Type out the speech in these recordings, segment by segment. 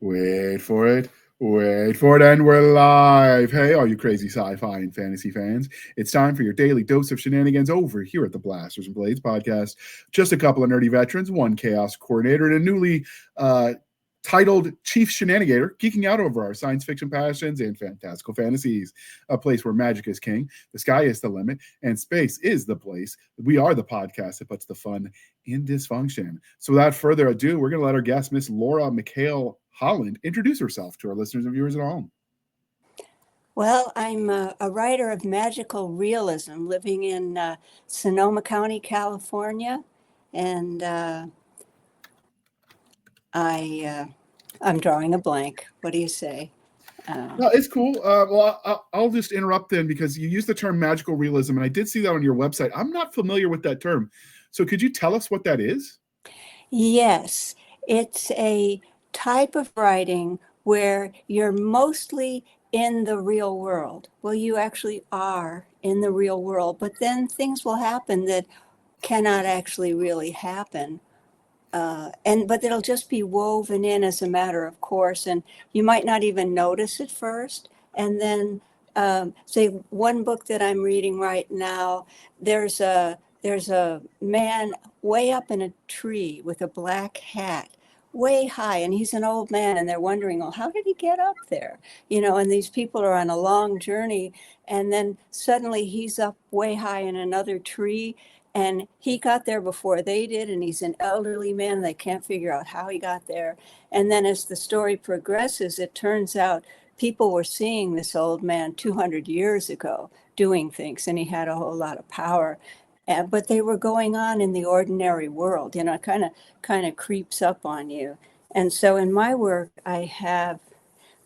Wait for it. Wait for it, and we're live. Hey, all you crazy sci-fi and fantasy fans. It's time for your daily dose of shenanigans over here at the Blasters and Blades podcast. Just a couple of nerdy veterans, one chaos coordinator, and a newly titled Chief Shenanigator, geeking out over our science fiction passions and fantastical fantasies. A place where magic is king, the sky is the limit, and space is the place. We are the podcast that puts the fun in dysfunction. So without further ado, we're going to let our guest, Miss Laura McHale Holland, introduce herself to our listeners and viewers at home. Well, I'm a writer of magical realism living in Sonoma County, California, and I'm drawing a blank. What do you say? No, it's cool. I'll just interrupt then because you use the term magical realism, and I did see that on your website. I'm not familiar with that term. So could you tell us what that is? Yes, it's a type of writing where you're mostly in the real world. Well, you actually are in the real world, but then things will happen that cannot actually really happen. But it'll just be woven in as a matter of course, and you might not even notice it first. And then, say, one book that I'm reading right now, there's a man way up in a tree with a black hat, way high, and he's an old man, and they're wondering, well, how did he get up there? And these people are on a long journey, and then suddenly he's up way high in another tree, and he got there before they did, and he's an elderly man. They can't figure out how he got there. And then as the story progresses, it turns out people were seeing this old man 200 years ago doing things, and he had a whole lot of power. But they were going on in the ordinary world, kind of creeps up on you. And so in my work, I have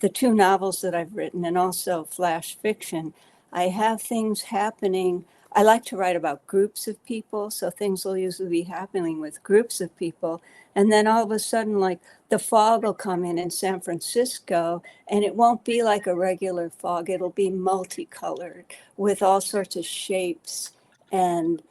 the two novels that I've written and also flash fiction. I have things happening. I like to write about groups of people, so things will usually be happening with groups of people. And then all of a sudden, like the fog will come in San Francisco, and it won't be like a regular fog. It'll be multicolored with all sorts of shapes and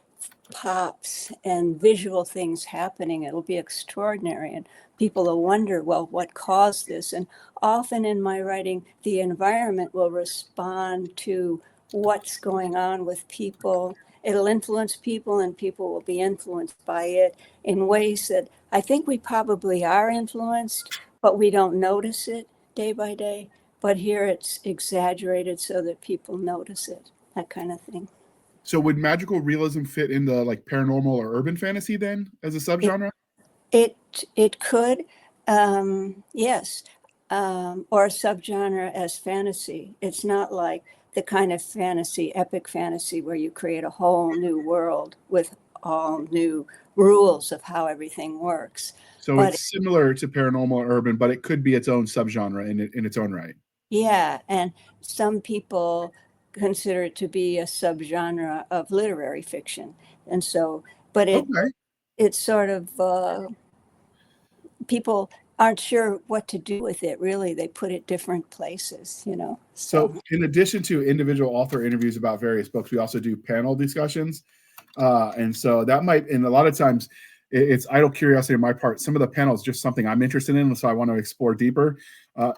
pops and visual things happening. It'll be extraordinary. And people will wonder, well, what caused this? And often in my writing, the environment will respond to what's going on with people. It'll influence people, and people will be influenced by it in ways that I think we probably are influenced, but we don't notice it day by day. But here it's exaggerated so that people notice it, that kind of thing. So would magical realism fit in the like paranormal or urban fantasy then as a It subgenre? it could, yes, or a subgenre as fantasy. It's not like the kind of fantasy, epic fantasy, where you create a whole new world with all new rules of how everything works. So But it's similar to paranormal or urban, but it could be its own subgenre in its own right. yeah, and some people consider it to be a subgenre of literary fiction, and so, but Okay. it's sort of people aren't sure what to do with it, really. They put it different places. So, So, in addition to individual author interviews about various books, we also do panel discussions. And so that might, and a lot of times it's idle curiosity on my part. Some of the panels just something I'm interested in, so I want to explore deeper.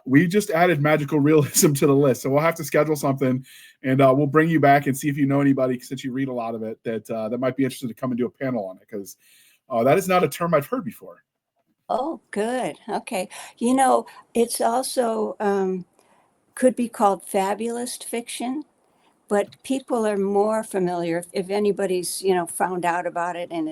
We just added magical realism to the list, so we'll have to schedule something, and we'll bring you back and see if you know anybody, since you read a lot of it, that might be interested to come and do a panel on it, because that is not a term I've heard before. oh, good. Okay. It's also could be called fabulist fiction, but people are more familiar. If anybody's, found out about it and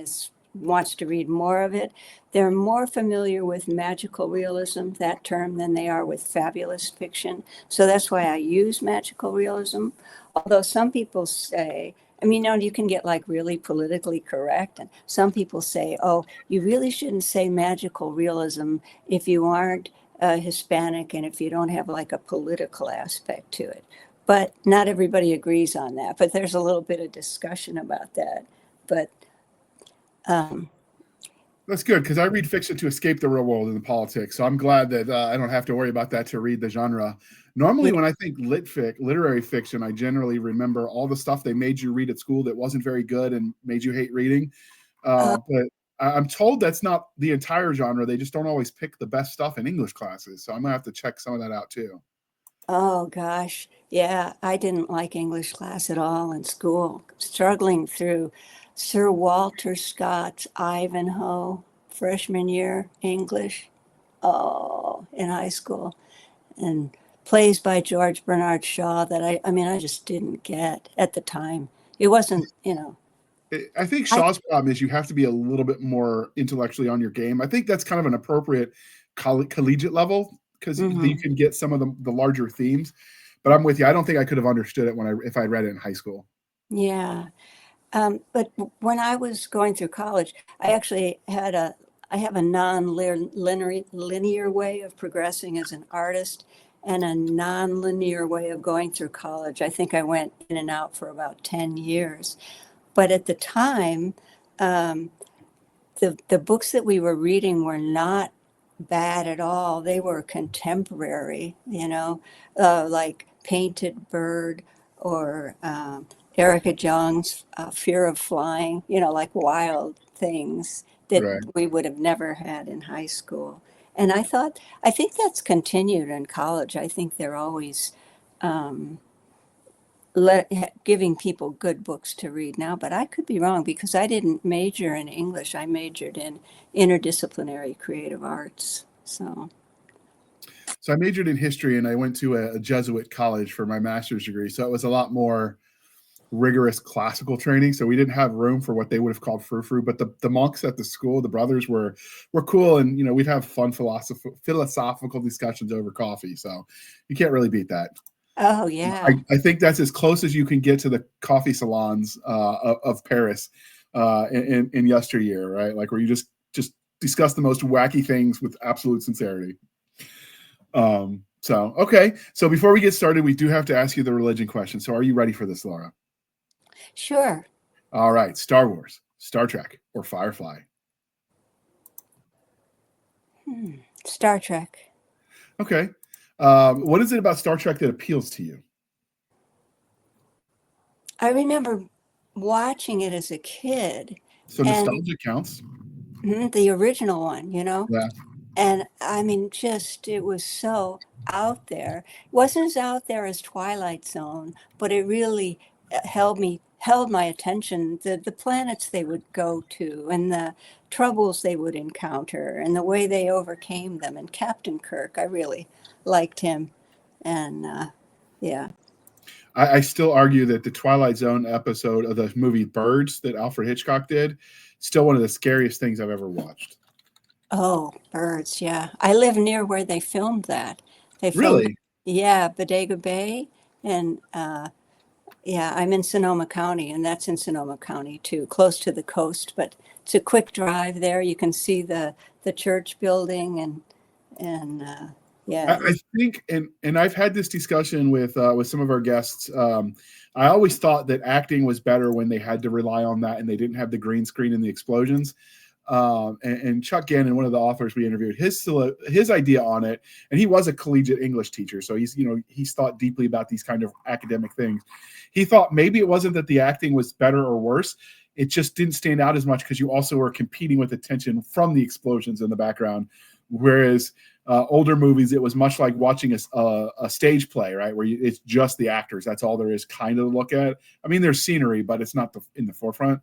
wants to read more of it, they're more familiar with magical realism, that term, than they are with fabulist fiction. So that's why I use magical realism. Although some people say, I mean, you can get like really politically correct, and some people say, oh, you really shouldn't say magical realism if you aren't Hispanic and if you don't have like a political aspect to it. But not everybody agrees on that. But there's a little bit of discussion about that. But um, That's good, because I read fiction to escape the real world and the politics. So I'm glad that I don't have to worry about that to read the genre. Normally, yeah, when I think literary fiction, I generally remember all the stuff they made you read at school that wasn't very good and made you hate reading. uh, But I'm told that's not the entire genre. They just don't always pick the best stuff in English classes. So I'm gonna have to check some of that out too. Oh gosh, yeah, I didn't like English class at all in school. Struggling through Sir Walter Scott's Ivanhoe freshman year English. Oh, in high school, and plays by George Bernard Shaw that I mean, I just didn't get at the time. It wasn't, I think I, Shaw's problem is you have to be a little bit more intellectually on your game. I think that's kind of an appropriate collegiate level because you mhm, can get some of the larger themes. But I'm with you. I don't think I could have understood it if I read it in high school. yeah. But when I was going through college, I have a non-linear way of progressing as an artist and a non-linear way of going through college. I think I went in and out for about 10 years. But at the time, um, the books that we were reading were not bad at all. They were contemporary, like Painted Bird or Erica Jong's Fear of Flying, like wild things that Right. we would have never had in high school. And I think that's continued in college. I think they're always um, giving people good books to read now, but I could be wrong because I didn't major in English. I majored in interdisciplinary creative arts. So I majored in history and I went to a Jesuit college for my master's degree. So it was a lot more rigorous classical training. So we didn't have room for what they would have called frou-frou. But the monks at the school, the brothers were cool, and we'd have fun philosophical discussions over coffee. So you can't really beat that. Oh yeah. I think that's as close as you can get to the coffee salons of Paris in yesteryear, right? Like where you just discuss the most wacky things with absolute sincerity. So okay. So before we get started, we do have to ask you the religion question. So are you ready for this, Laura? Sure. All right. Star Wars, Star Trek, or Firefly? Star Trek. Okay. What is it about Star Trek that appeals to you? I remember watching it as a kid, So and nostalgia counts. the original one, Yeah. and I mean, just it was so out there. It wasn't as out there as Twilight Zone, but it really held my attention. The planets they would go to, and the troubles they would encounter, and the way they overcame them. And Captain Kirk, I really liked him, and yeah. I still argue that the Twilight Zone episode of the movie Birds that Alfred Hitchcock did, still one of the scariest things I've ever watched. Oh, birds, yeah. I live near where they filmed that. They filmed, Really? yeah, Bodega Bay, and yeah, I'm in Sonoma County, and that's in Sonoma County too, close to the coast. But it's a quick drive there. You can see the church building, and yeah, I think, and I've had this discussion with some of our guests. I always thought that acting was better when they had to rely on that and they didn't have the green screen and the explosions. And Chuck Gannon, one of the authors we interviewed, his idea on it, and he was a collegiate English teacher, so he's thought deeply about these kind of academic things. He thought maybe it wasn't that the acting was better or worse; it just didn't stand out as much because you also were competing with attention from the explosions in the background. Whereas older movies, it was much like watching a stage play, right, where it's just the actors. That's all there is kind of to look at. I mean, there's scenery, but it's not in the forefront.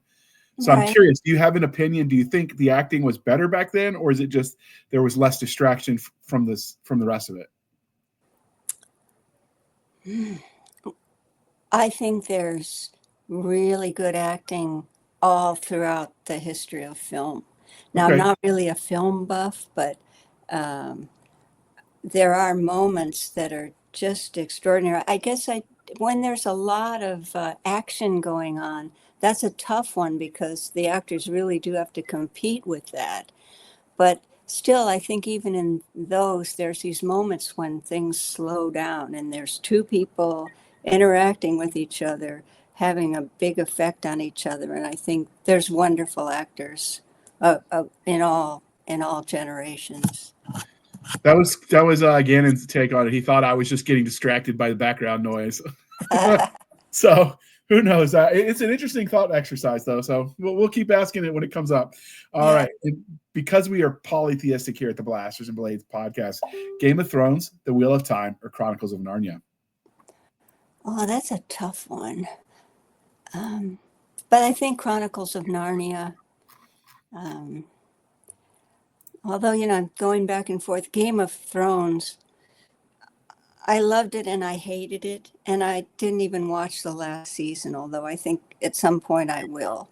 So I'm right. curious, do you have an opinion? Do you think the acting was better back then, or is it just there was less distraction from the rest of it? I think there's really good acting all throughout the history of film. Now, I'm Okay. not really a film buff, but um, there are moments that are just extraordinary. I guess when there's a lot of action going on, that's a tough one because the actors really do have to compete with that. But still, I think even in those, there's these moments when things slow down and there's two people interacting with each other, having a big effect on each other. And I think there's wonderful actors in all generations. That was Gannon's take on it. He thought I was just getting distracted by the background noise. So Who knows? It's an interesting thought exercise, though. So we'll keep asking it when it comes up. All Yeah. right. Because we are polytheistic here at the Blasters and Blades podcast, Game of Thrones, The Wheel of Time, or Chronicles of Narnia? Oh, that's a tough one. But I think Chronicles of Narnia, although, I'm going back and forth. Game of Thrones, I loved it and I hated it. And I didn't even watch the last season, although I think at some point I will.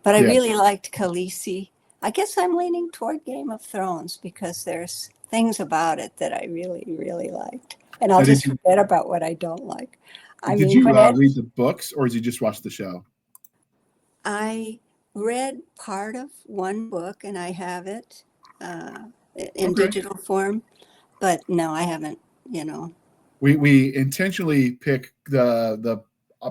But I Yeah. really liked Khaleesi. I guess I'm leaning toward Game of Thrones because there's things about it that I really, really liked. And I'll just forget about what I don't like. Did you read the books, or did you just watch the show? I read part of one book and I have it in digital form, but no, I haven't, We intentionally pick the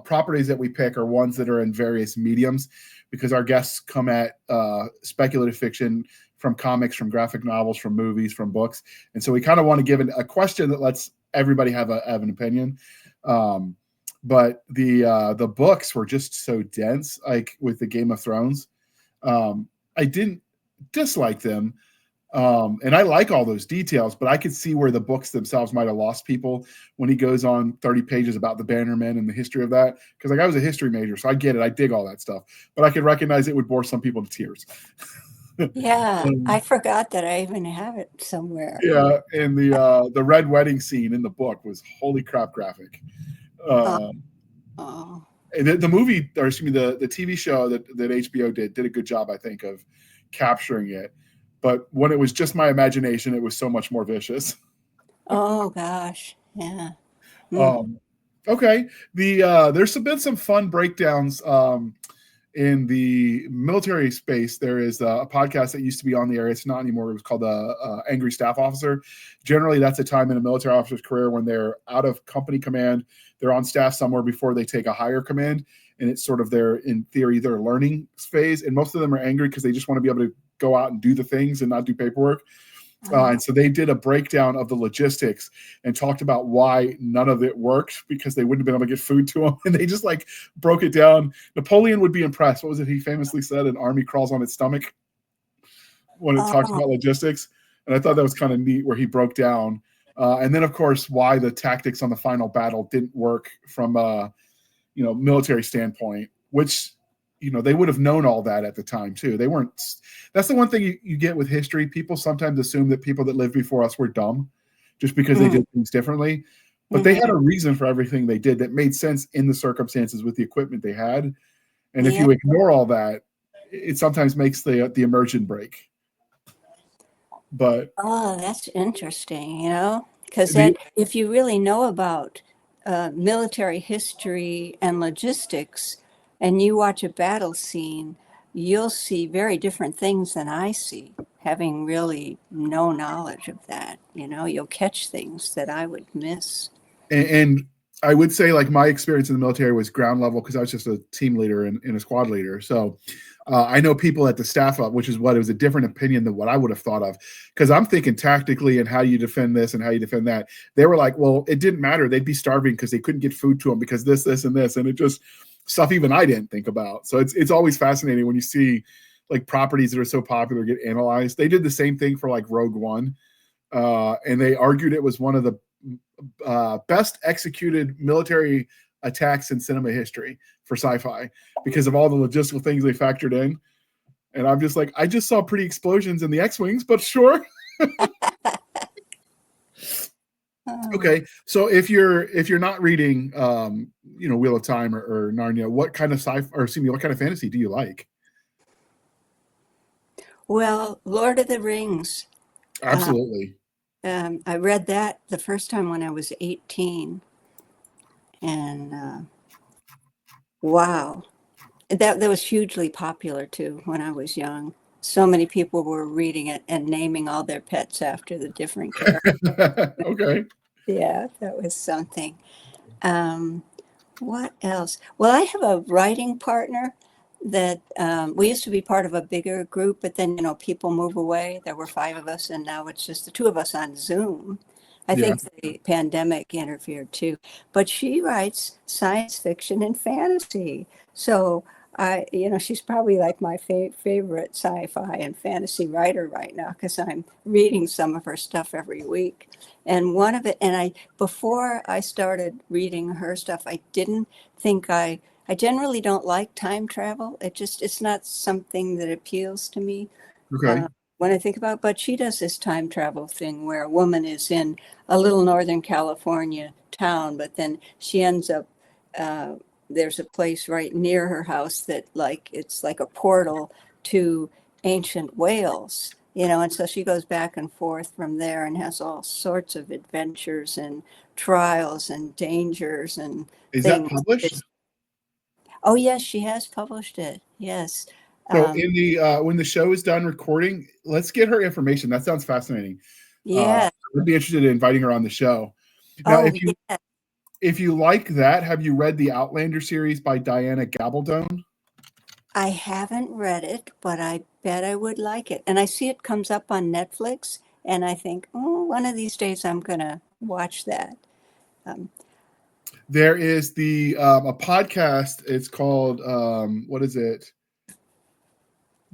properties that we pick are ones that are in various mediums, because our guests come at speculative fiction from comics, from graphic novels, from movies, from books. And so we kind of want to give a question that lets everybody have an opinion. But the books were just so dense, like with the Game of Thrones. I didn't dislike them. And I like all those details, but I could see where the books themselves might have lost people when he goes on 30 pages about the Bannermen and the history of that. Because I was a history major, so I get it. I dig all that stuff, but I could recognize it would bore some people to tears. Yeah, I forgot that I even have it somewhere. Yeah, and the red wedding scene in the book was holy crap graphic. And the movie, or excuse me, the TV show that HBO did a good job, I think, of capturing it. But when it was just my imagination, it was so much more vicious. Oh gosh, yeah. Okay, there's been some fun breakdowns in the military space. There is a podcast that used to be on the air. It's not anymore. It was called Angry Staff Officer. Generally, that's a time in a military officer's career when they're out of company command. They're on staff somewhere before they take a higher command, and it's sort of in theory, their learning phase. And most of them are angry because they just want to be able to go out and do the things and not do paperwork. And so they did a breakdown of the logistics and talked about why none of it worked, because they wouldn't have been able to get food to them. And they just broke it down. Napoleon would be impressed. What was it he famously said? An army crawls on its stomach when it talks about logistics. And I thought that was kind of neat where he broke down. And then, of course, why the tactics on the final battle didn't work from a military standpoint, which they would have known all that at the time too. They weren't. That's the one thing you get with history. People sometimes assume that people that lived before us were dumb just because they did things differently. But they had a reason for everything they did that made sense in the circumstances with the equipment they had. And if you ignore all that, it sometimes makes the immersion break. But that's interesting, because if you really know about military history and logistics, and you watch a battle scene, you'll see very different things than I see, having really no knowledge of that. You'll catch things that I would miss. And I would say, my experience in the military was ground level, because I was just a team leader and a squad leader. So I know people at the staff up, which is what it was a different opinion than what I would have thought of, because I'm thinking tactically and how you defend this and how you defend that. They were like, well, it didn't matter. They'd be starving because they couldn't get food to them because this, and this. And it just stuff even I didn't think about. So it's always fascinating when you see properties that are so popular get analyzed. They did the same thing for Rogue One. And they argued it was one of the best executed military attacks in cinema history for sci-fi because of all the logistical things they factored in. And I'm just I just saw pretty explosions in the X-Wings, but sure. Okay, so if you're not reading, Wheel of Time or Narnia, what kind of what kind of fantasy do you like? Well, Lord of the Rings. Absolutely. I read that the first time when I was 18, and wow, that was hugely popular too when I was young. So many people were reading it and naming all their pets after the different characters. Okay. Yeah, that was something. What else? Well, I have a writing partner that we used to be part of a bigger group, but then, people move away. There were 5 of us, and now it's just the 2 of us on Zoom. I Yeah. think the pandemic interfered too. But she writes science fiction and fantasy. So she's probably like my favorite sci-fi and fantasy writer right now because I'm reading some of her stuff every week. And one of it, and before I started reading her stuff, I didn't think I generally don't like time travel. It's not something that appeals to me Okay. uh, when I think about. But she does this time travel thing where a woman is in a little Northern California town, but then she ends up. Uh, there's a place right near her house that it's like a portal to ancient Wales, and so she goes back and forth from there and has all sorts of adventures and trials and dangers and Is that things. published? Oh, yes, she has published it. Yes. So Um, in the when the show is done recording, let's get her information. That sounds fascinating. yeah. I'd be interested in inviting her on the show. Now, Oh, yeah. if you like that, have you read the Outlander series by Diana Gabaldon? I haven't read it, but I bet I would like it. And I see it comes up on Netflix, and I think, oh, one of these days I'm going to watch that. Um, There is the a podcast. It's called what is it?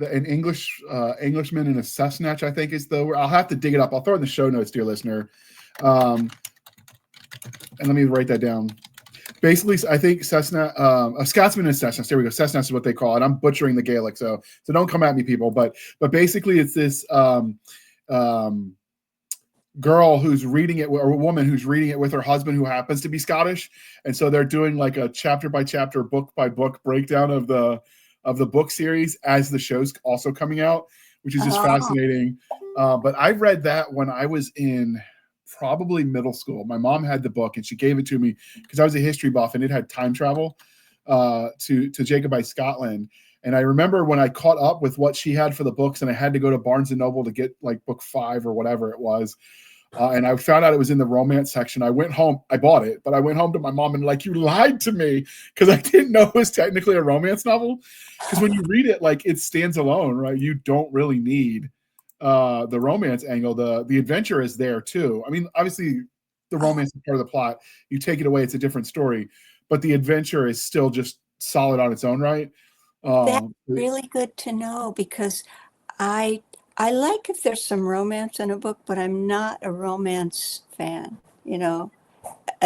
An Englishman in a Cessnatch, I think is the word. I'll have to dig it up. I'll throw it in the show notes, dear listener. And let me write that down. Basically, I think Cessna, a Scotsman in a Cessnach. There we go. Cessnach is what they call it. I'm butchering the Gaelic, so don't come at me, people. But basically, it's this girl who's reading it, or a woman who's reading it with her husband, who happens to be Scottish, and so they're doing like a chapter by chapter, book by book breakdown of the book series as the show's also coming out, which is just fascinating. But I read that when I was in probably middle school. My mom had the book and she gave it to me because I was a history buff, and it had time travel to Jacobite Scotland. And I remember when I caught up with what she had for the books, and I had to go to Barnes and Noble to get like book 5 or whatever it was. And I found out it was in the romance section. I went home, I bought it, but I went home to my mom and like, you lied to me, because I didn't know it was technically a romance novel. Because when you read it, like, it stands alone, right? You don't really need the romance angle. The adventure is there too. I mean, obviously the romance is part of the plot. You take it away, it's a different story, but the adventure is still just solid on its own right. That's really good to know because I I like if there's some romance in a book, but I'm not a romance fan.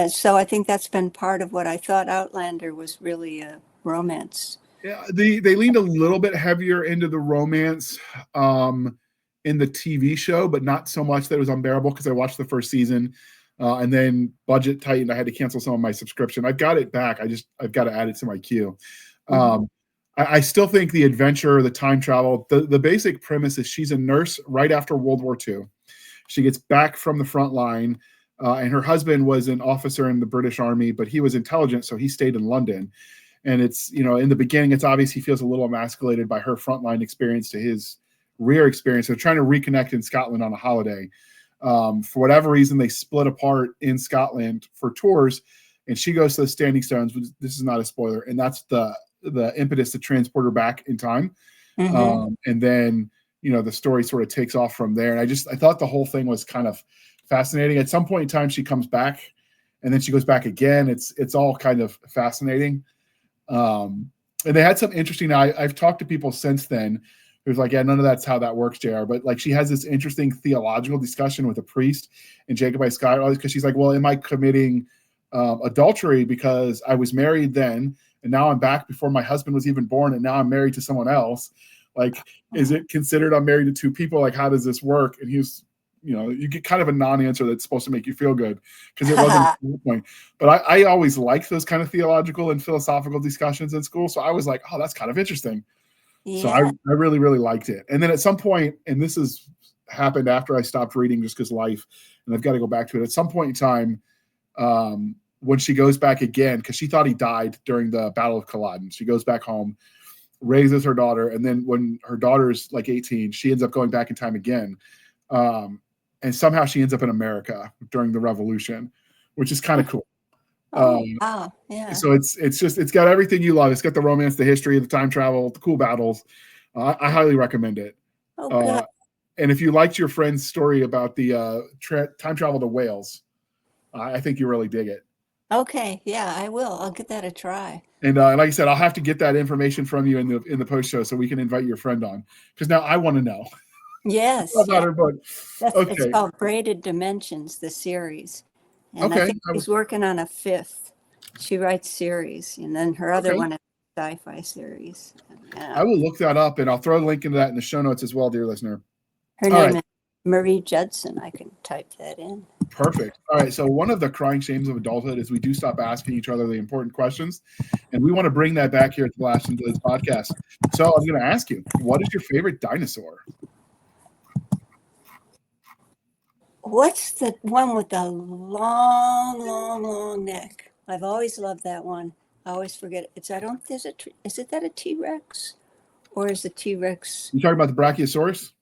So I think that's been part of what I thought Outlander was really a romance. Yeah, they leaned a little bit heavier into the romance in the TV show, but not so much that it was unbearable, because I watched the first season and then budget tightened. I had to cancel some of my subscription. I've got it back. I've got to add it to my queue. Mhm. I still think the adventure, the time travel, the basic premise is she's a nurse right after World War II. She gets back from the front line, and her husband was an officer in the British Army, but he was intelligent, so he stayed in London. And it's, in the beginning, it's obvious he feels a little emasculated by her frontline experience to his rear experience. They're trying to reconnect in Scotland on a holiday. For whatever reason, they split apart in Scotland for tours, and she goes to the Standing Stones. This is not a spoiler, and that's the impetus to transport her back in time. Mhm. And then, the story sort of takes off from there. And I thought the whole thing was kind of fascinating. At some point in time, she comes back, and then she goes back again. It's all kind of fascinating. And they had some interesting. I've talked to people since then who's like, yeah, none of that's how that works, JR. But like, she has this interesting theological discussion with a priest in Jacobite Scotland, because she's like, well, am I committing adultery because I was married then, and now I'm back before my husband was even born, and now I'm married to someone else? Like, is it considered I'm married to two people? Like, how does this work? And he was, you get kind of a non-answer that's supposed to make you feel good, because it wasn't the point. But I always liked those kind of theological and philosophical discussions in school. So I was like, oh, that's kind of interesting. So I Yeah. really, really liked it. And then at some point, and this has happened after I stopped reading just because life, and I've got to go back to it. At some point in time, when she goes back again, because she thought he died during the Battle of Culloden, she goes back home, raises her daughter, and then when her daughter's like 18, she ends up going back in time again. And somehow she ends up in America during the Revolution, which is kind of cool. Oh, wow. Yeah. So it's got everything you love. It's got the romance, the history, the time travel, the cool battles. I highly recommend it. Oh, good. And if you liked your friend's story about the time travel to Wales, I think you really dig it. Okay, yeah, I will. I'll give that a try. And like I said, I'll have to get that information from you in the post show so we can invite your friend on, because now I want to know Yes, about yeah. her book. It's Okay, called Braided Dimensions, the series. And I okay, think she's working on a fifth. She writes series, and then her other okay. one is a sci-fi series. Yeah. I will look that up, and I'll throw a link into that in the show notes as well, dear listener. Her All name right, is Marie Judson. I can type that in. perfect. All right, so one of the crying shames of adulthood is we do stop asking each other the important questions, and we want to bring that back here at the Blast and Blades podcast. So I'm going to ask you, what is your favorite dinosaur? What's the one with the long, long, long neck? I've always loved that one. I always forget it. It's I don't. There's a. Is it that a T-Rex, or is the T-Rex? You talking about the Brachiosaurus?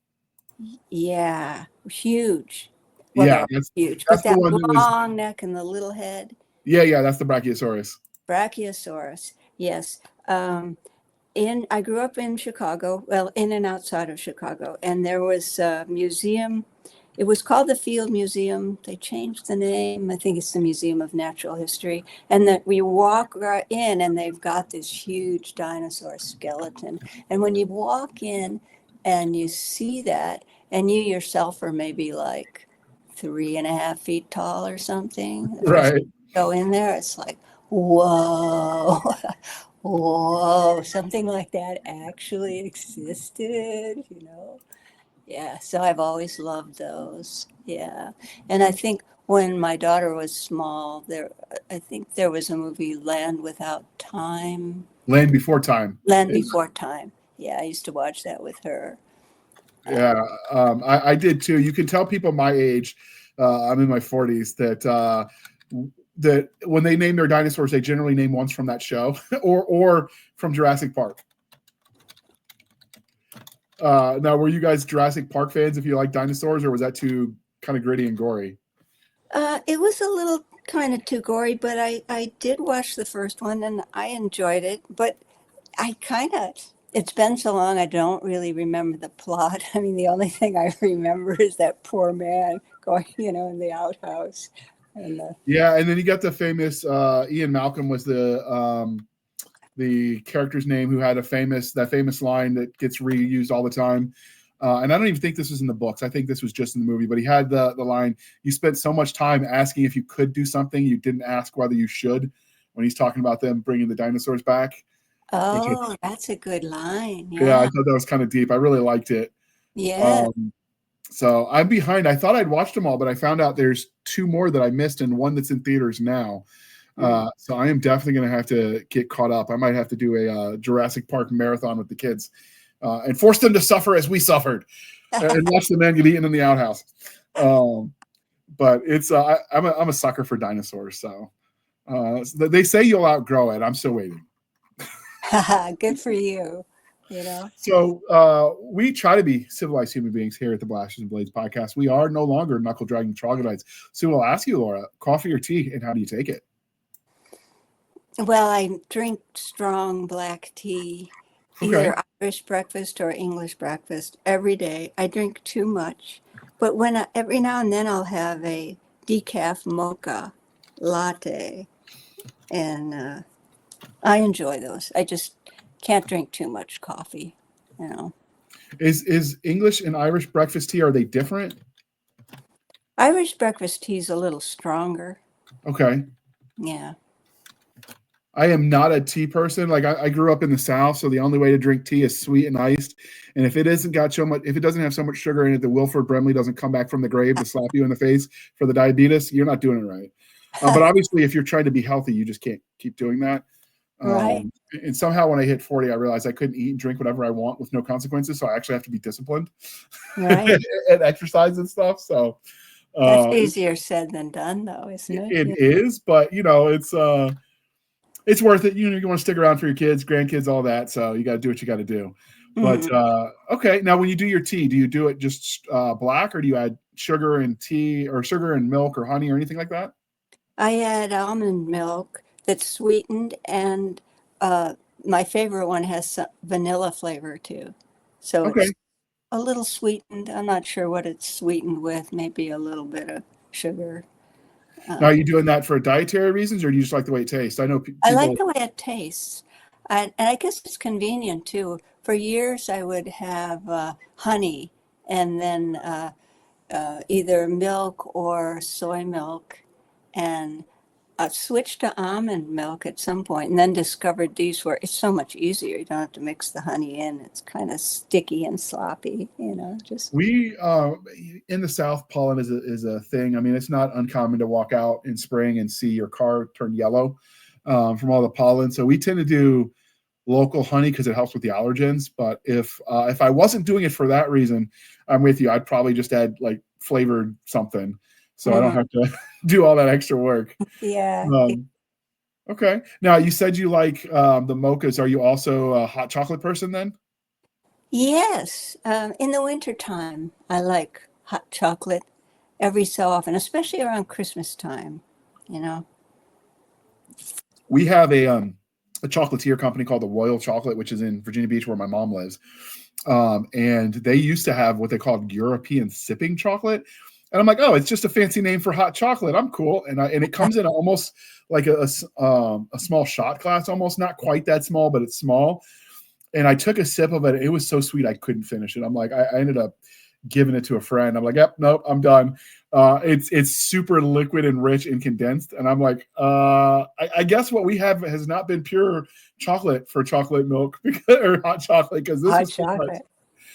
Yeah, huge. Well, Yeah, they're huge, but that's the that one that was. long neck and the little head. Yeah, that's the Brachiosaurus. Brachiosaurus. Yes. I grew up in Chicago, well, in and outside of Chicago, and there was a museum. It was called the Field Museum. They changed the name. I think it's the Museum of Natural History. And that we walk right in, and they've got this huge dinosaur skeleton. And when you walk in and you see that, and you yourself are maybe like 3.5 feet tall or something, the first time Right. you go in there, it's like, whoa. Whoa, something like that actually existed, you know? Yeah, so I've always loved those. Yeah. And I think when my daughter was small, I think there was a movie, Land Without Time. Land Before Time. Land Before Time. Yeah, I used to watch that with her. Yeah, I did too. You can tell people my age. I'm in my 40s that when they name their dinosaurs, they generally name ones from that show or from Jurassic Park. Now, were you guys Jurassic Park fans if you like dinosaurs, or was that too kind of gritty and gory? It was a little kind of too gory, but I did watch the first one and I enjoyed it. But it's been so long, I don't really remember the plot. I mean, the only thing I remember is that poor man going, in the outhouse. And Yeah, and then you got the famous Ian Malcolm was the character's name who had that famous line that gets reused all the time. And I don't even think this was in the books. I think this was just in the movie. But he had the line, "You spent so much time asking if you could do something, you didn't ask whether you should," when he's talking about them bringing the dinosaurs back. that's a good line. Yeah, I Yeah. thought that was kind of deep. I really liked it. Yeah. So I'm behind. I thought I'd watched them all, but I found out there's two more that I missed and one that's in theaters now. So I am definitely going to have to get caught up. I might have to do a Jurassic Park marathon with the kids and force them to suffer as we suffered and watch the man get eaten in the outhouse. But it's I'm a sucker for dinosaurs. So they say you'll outgrow it. I'm still waiting. Good for you. So we try to be civilized human beings here at the Blasters and Blades podcast. We are no longer knuckle dragging troglodytes. So we'll ask you, Laura, coffee or tea, and how do you take it? Well, I drink strong black tea, either Irish breakfast or English breakfast every day. I drink too much, but every now and then I'll have a decaf mocha latte, and I enjoy those. I just can't drink too much coffee, Is English and Irish breakfast tea, are they different? Irish breakfast tea is a little stronger. Okay. Yeah. I am not a tea person. Like I grew up in the South, so the only way to drink tea is sweet and iced. And if it doesn't have so much sugar in it that Wilford Brimley doesn't come back from the grave to slap you in the face for the diabetes, you're not doing it right. But obviously, if you're trying to be healthy, you just can't keep doing that. Right. And somehow when I hit 40, I realized I couldn't eat and drink whatever I want with no consequences. So I actually have to be disciplined Right. and exercise and stuff. So That's easier said than done, though, isn't it? It is, but it's worth it. You want to stick around for your kids, grandkids, all that. So you got to do what you got to do. But okay, now when you do your tea, do you do it just black, or do you add sugar and tea, or sugar and milk, or honey, or anything like that? I add almond milk that's sweetened, and my favorite one has some vanilla flavor too. So Okay. a little sweetened. I'm not sure what it's sweetened with. Maybe a little bit of sugar. Now, are you doing that for dietary reasons, or do you just like the way it tastes? I know I like people. the way it tastes. And I guess it's convenient too. For years, I would have honey and then either milk or soy milk. And I switched to almond milk at some point and then discovered these were, it's so much easier. You don't have to mix the honey in. It's kind of sticky and sloppy, just. We in the South, pollen is a thing. I mean, it's not uncommon to walk out in spring and see your car turn yellow from all the pollen. So we tend to do local honey because it helps with the allergens. But if I wasn't doing it for that reason, I'm with you. I'd probably just add like flavored something, so I don't Mhm. have to do all that extra work. Yeah. Um, okay. Now you said you like the mochas. Are you also a hot chocolate person then? Yes. In the wintertime, I like hot chocolate every so often, especially around Christmas time, you know. We have a chocolatier company called the Royal Chocolate, which is in Virginia Beach, where my mom lives. And they used to have what they called European sipping chocolate. And I'm like, oh, it's just a fancy name for hot chocolate. I'm cool. And it comes in almost like a small shot glass, almost not quite that small, but it's small. And I took a sip of it. It was so sweet I couldn't finish it. I'm like, I ended up giving it to a friend. I'm like, yep, nope, I'm done. It's super liquid and rich and condensed. And I'm like, I guess what we have has not been pure chocolate for chocolate milk or hot chocolate, because this Hot was too much. chocolate.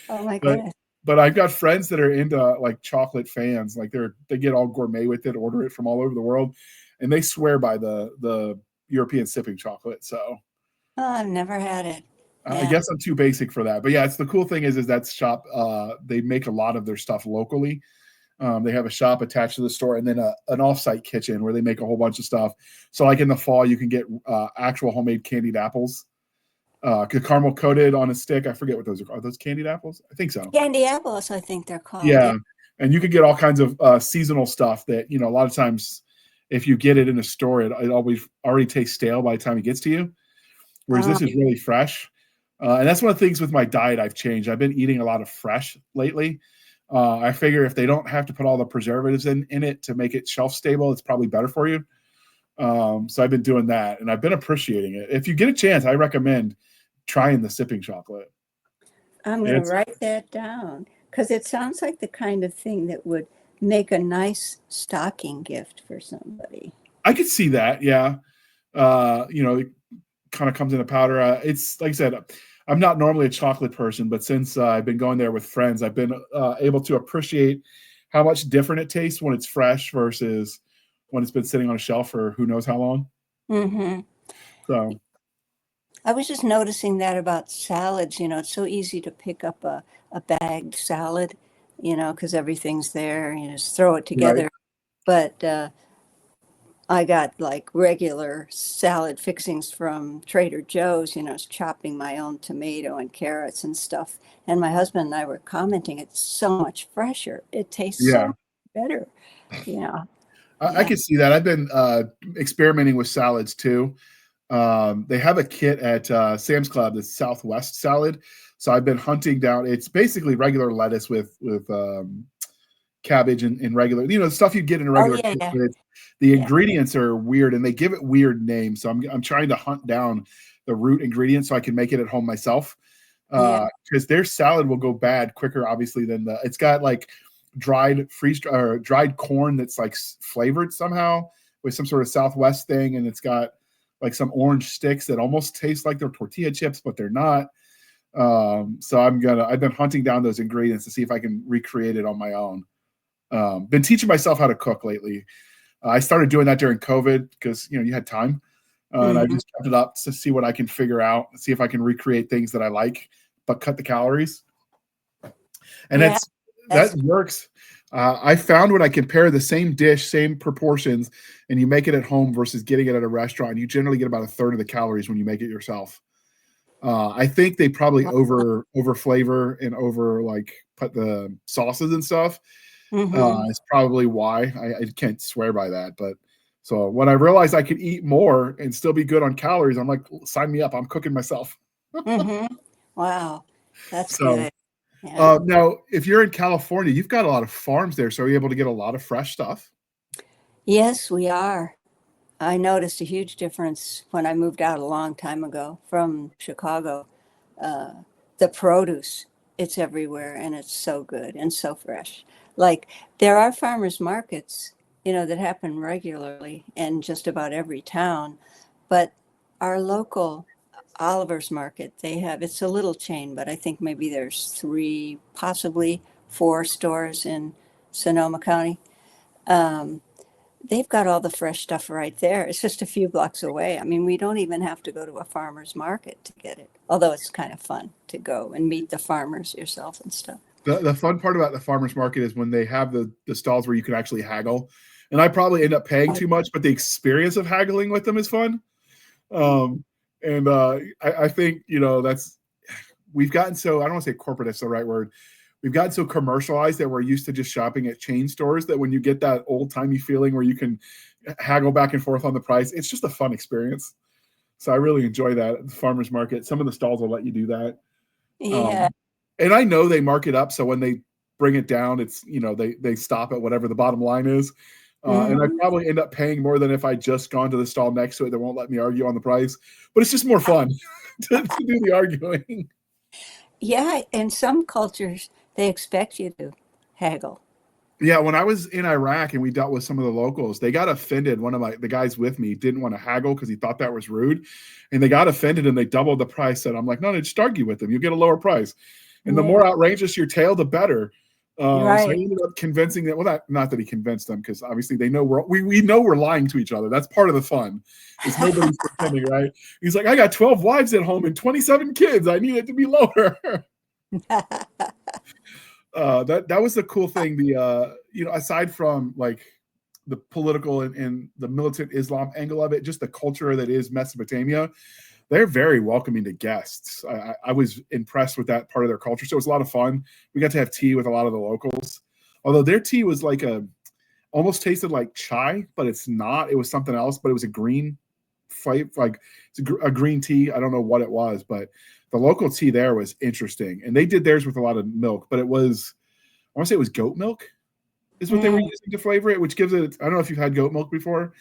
Oh my But goodness. but I've got friends that are into like chocolate fans. Like they get all gourmet with it, order it from all over the world, and they swear by the European sipping chocolate. So Oh, I've never had it. I Yeah. guess I'm too basic for that. But yeah, it's the cool thing is that shop. They make a lot of their stuff locally. They have a shop attached to the store, and then an offsite kitchen where they make a whole bunch of stuff. So like in the fall, you can get actual homemade candied apples, caramel coated on a stick. I forget what those are. Are those candied apples? I think so. Candy apples, I think they're called. Yeah. Yeah, and you can get all kinds of seasonal stuff that a lot of times if you get it in a store, it always already tastes stale by the time it gets to you. Whereas Oh, this is really fresh. And that's one of the things with my diet I've changed. I've been eating a lot of fresh lately. I figure if they don't have to put all the preservatives in it to make it shelf stable, it's probably better for you. So I've been doing that, and I've been appreciating it. If you get a chance, I recommend trying the sipping chocolate. I'm going to It's write that down because it sounds like the kind of thing that would make a nice stocking gift for somebody. I could see that, yeah. It kind of comes in a powder. It's like I said, I'm not normally a chocolate person, but since I've been going there with friends, I've been able to appreciate how much different it tastes when it's fresh versus when it's been sitting on a shelf for who knows how long. Hmm. So I was just noticing that about salads. It's so easy to pick up a bagged salad, because everything's there. You just throw it right, together. But I got like regular salad fixings from Trader Joe's, chopping my own tomato and carrots and stuff. And my husband and I were commenting, it's so much fresher. It tastes so yeah, much better. Yeah. I Yeah. can see that. I've been experimenting with salads too. They have a kit at Sam's Club, the Southwest salad. So I've been hunting down. It's basically regular lettuce with cabbage and regular, stuff you get in a Oh, regular yeah, kit. yeah, But the yeah, ingredients are weird, and they give it weird names. So I'm trying to hunt down the root ingredients so I can make it at home myself. yeah, Because their salad will go bad quicker, obviously, than it's got like dried corn that's like flavored somehow with some sort of Southwest thing, and it's got like some orange sticks that almost taste like they're tortilla chips, but they're not. So I've been hunting down those ingredients to see if I can recreate it on my own. Been teaching myself how to cook lately. I started doing that during COVID because you had time, and I hmm, just kept it up to see what I can figure out, see if I can recreate things that I like, but cut the calories. And yeah. that That's works. I found when I compare the same dish, same proportions, and you make it at home versus getting it at a restaurant, you generally get about a third of the calories when you make it yourself. I think they probably over flavor and over like put the sauces and stuff. hmm. It's probably why I can't swear by that. But so when I realized I could eat more and still be good on calories, I'm like, sign me up. I'm cooking myself. Hmm. Wow, that's So good. Yeah. Now, if you're in California, you've got a lot of farms there, so are you able to get a lot of fresh stuff? Yes, we are. I noticed a huge difference when I moved out a long time ago from Chicago. Uh, the produce, it's everywhere and it's so good and so fresh. Like there are farmers markets, that happen regularly in just about every town, but our local Oliver's Market, it's a little chain, but I think maybe there's three, possibly four stores in Sonoma County. Um, they've got all the fresh stuff right there. It's just a few blocks away. I mean, we don't even have to go to a farmer's market to get it, although it's kind of fun to go and meet the farmers yourself and stuff. The fun part about the farmers market is when they have the stalls where you can actually haggle. And I probably end up paying too much, but the experience of haggling with them is fun. Um, and I think, that's, we've gotten so, I don't want to say corporate, that's the right word. We've gotten so commercialized that we're used to just shopping at chain stores that when you get that old timey feeling where you can haggle back and forth on the price, it's just a fun experience. So I really enjoy that at the farmer's market. Some of the stalls will let you do that. Yeah. And I know they mark it up. So when they bring it down, it's, they stop at whatever the bottom line is. And I Mhm. probably end up paying more than if I just gone to the stall next to it that won't let me argue on the price. But it's just more fun to do the arguing. Yeah. In some cultures, they expect you to haggle. Yeah, when I was in Iraq and we dealt with some of the locals, they got offended. One of the guys with me didn't want to haggle because he thought that was rude, and they got offended and they doubled the price. And I'm like, no, just argue with them. You get a lower price, and the more Yeah. outrageous your tale, the better. So I Right. ended up convincing them. Well, not that he convinced them, because obviously they know we know we're lying to each other. That's part of the fun. Is nobody's pretending, right? He's like, I got 12 wives at home and 27 kids. I need it to be lower. That was the cool thing. The aside from like the political and the militant Islam angle of it, just the culture that is Mesopotamia, they're very welcoming to guests. I was impressed with that part of their culture. So it was a lot of fun. We got to have tea with a lot of the locals, although their tea was like almost tasted like chai, but it's not. It was something else, but it was a green fight, like it's a green tea. I don't know what it was, but the local tea there was interesting, and they did theirs with a lot of milk, but I want to say it was goat milk is what they were Mm. using to flavor it, which gives it, I don't know if you've had goat milk before,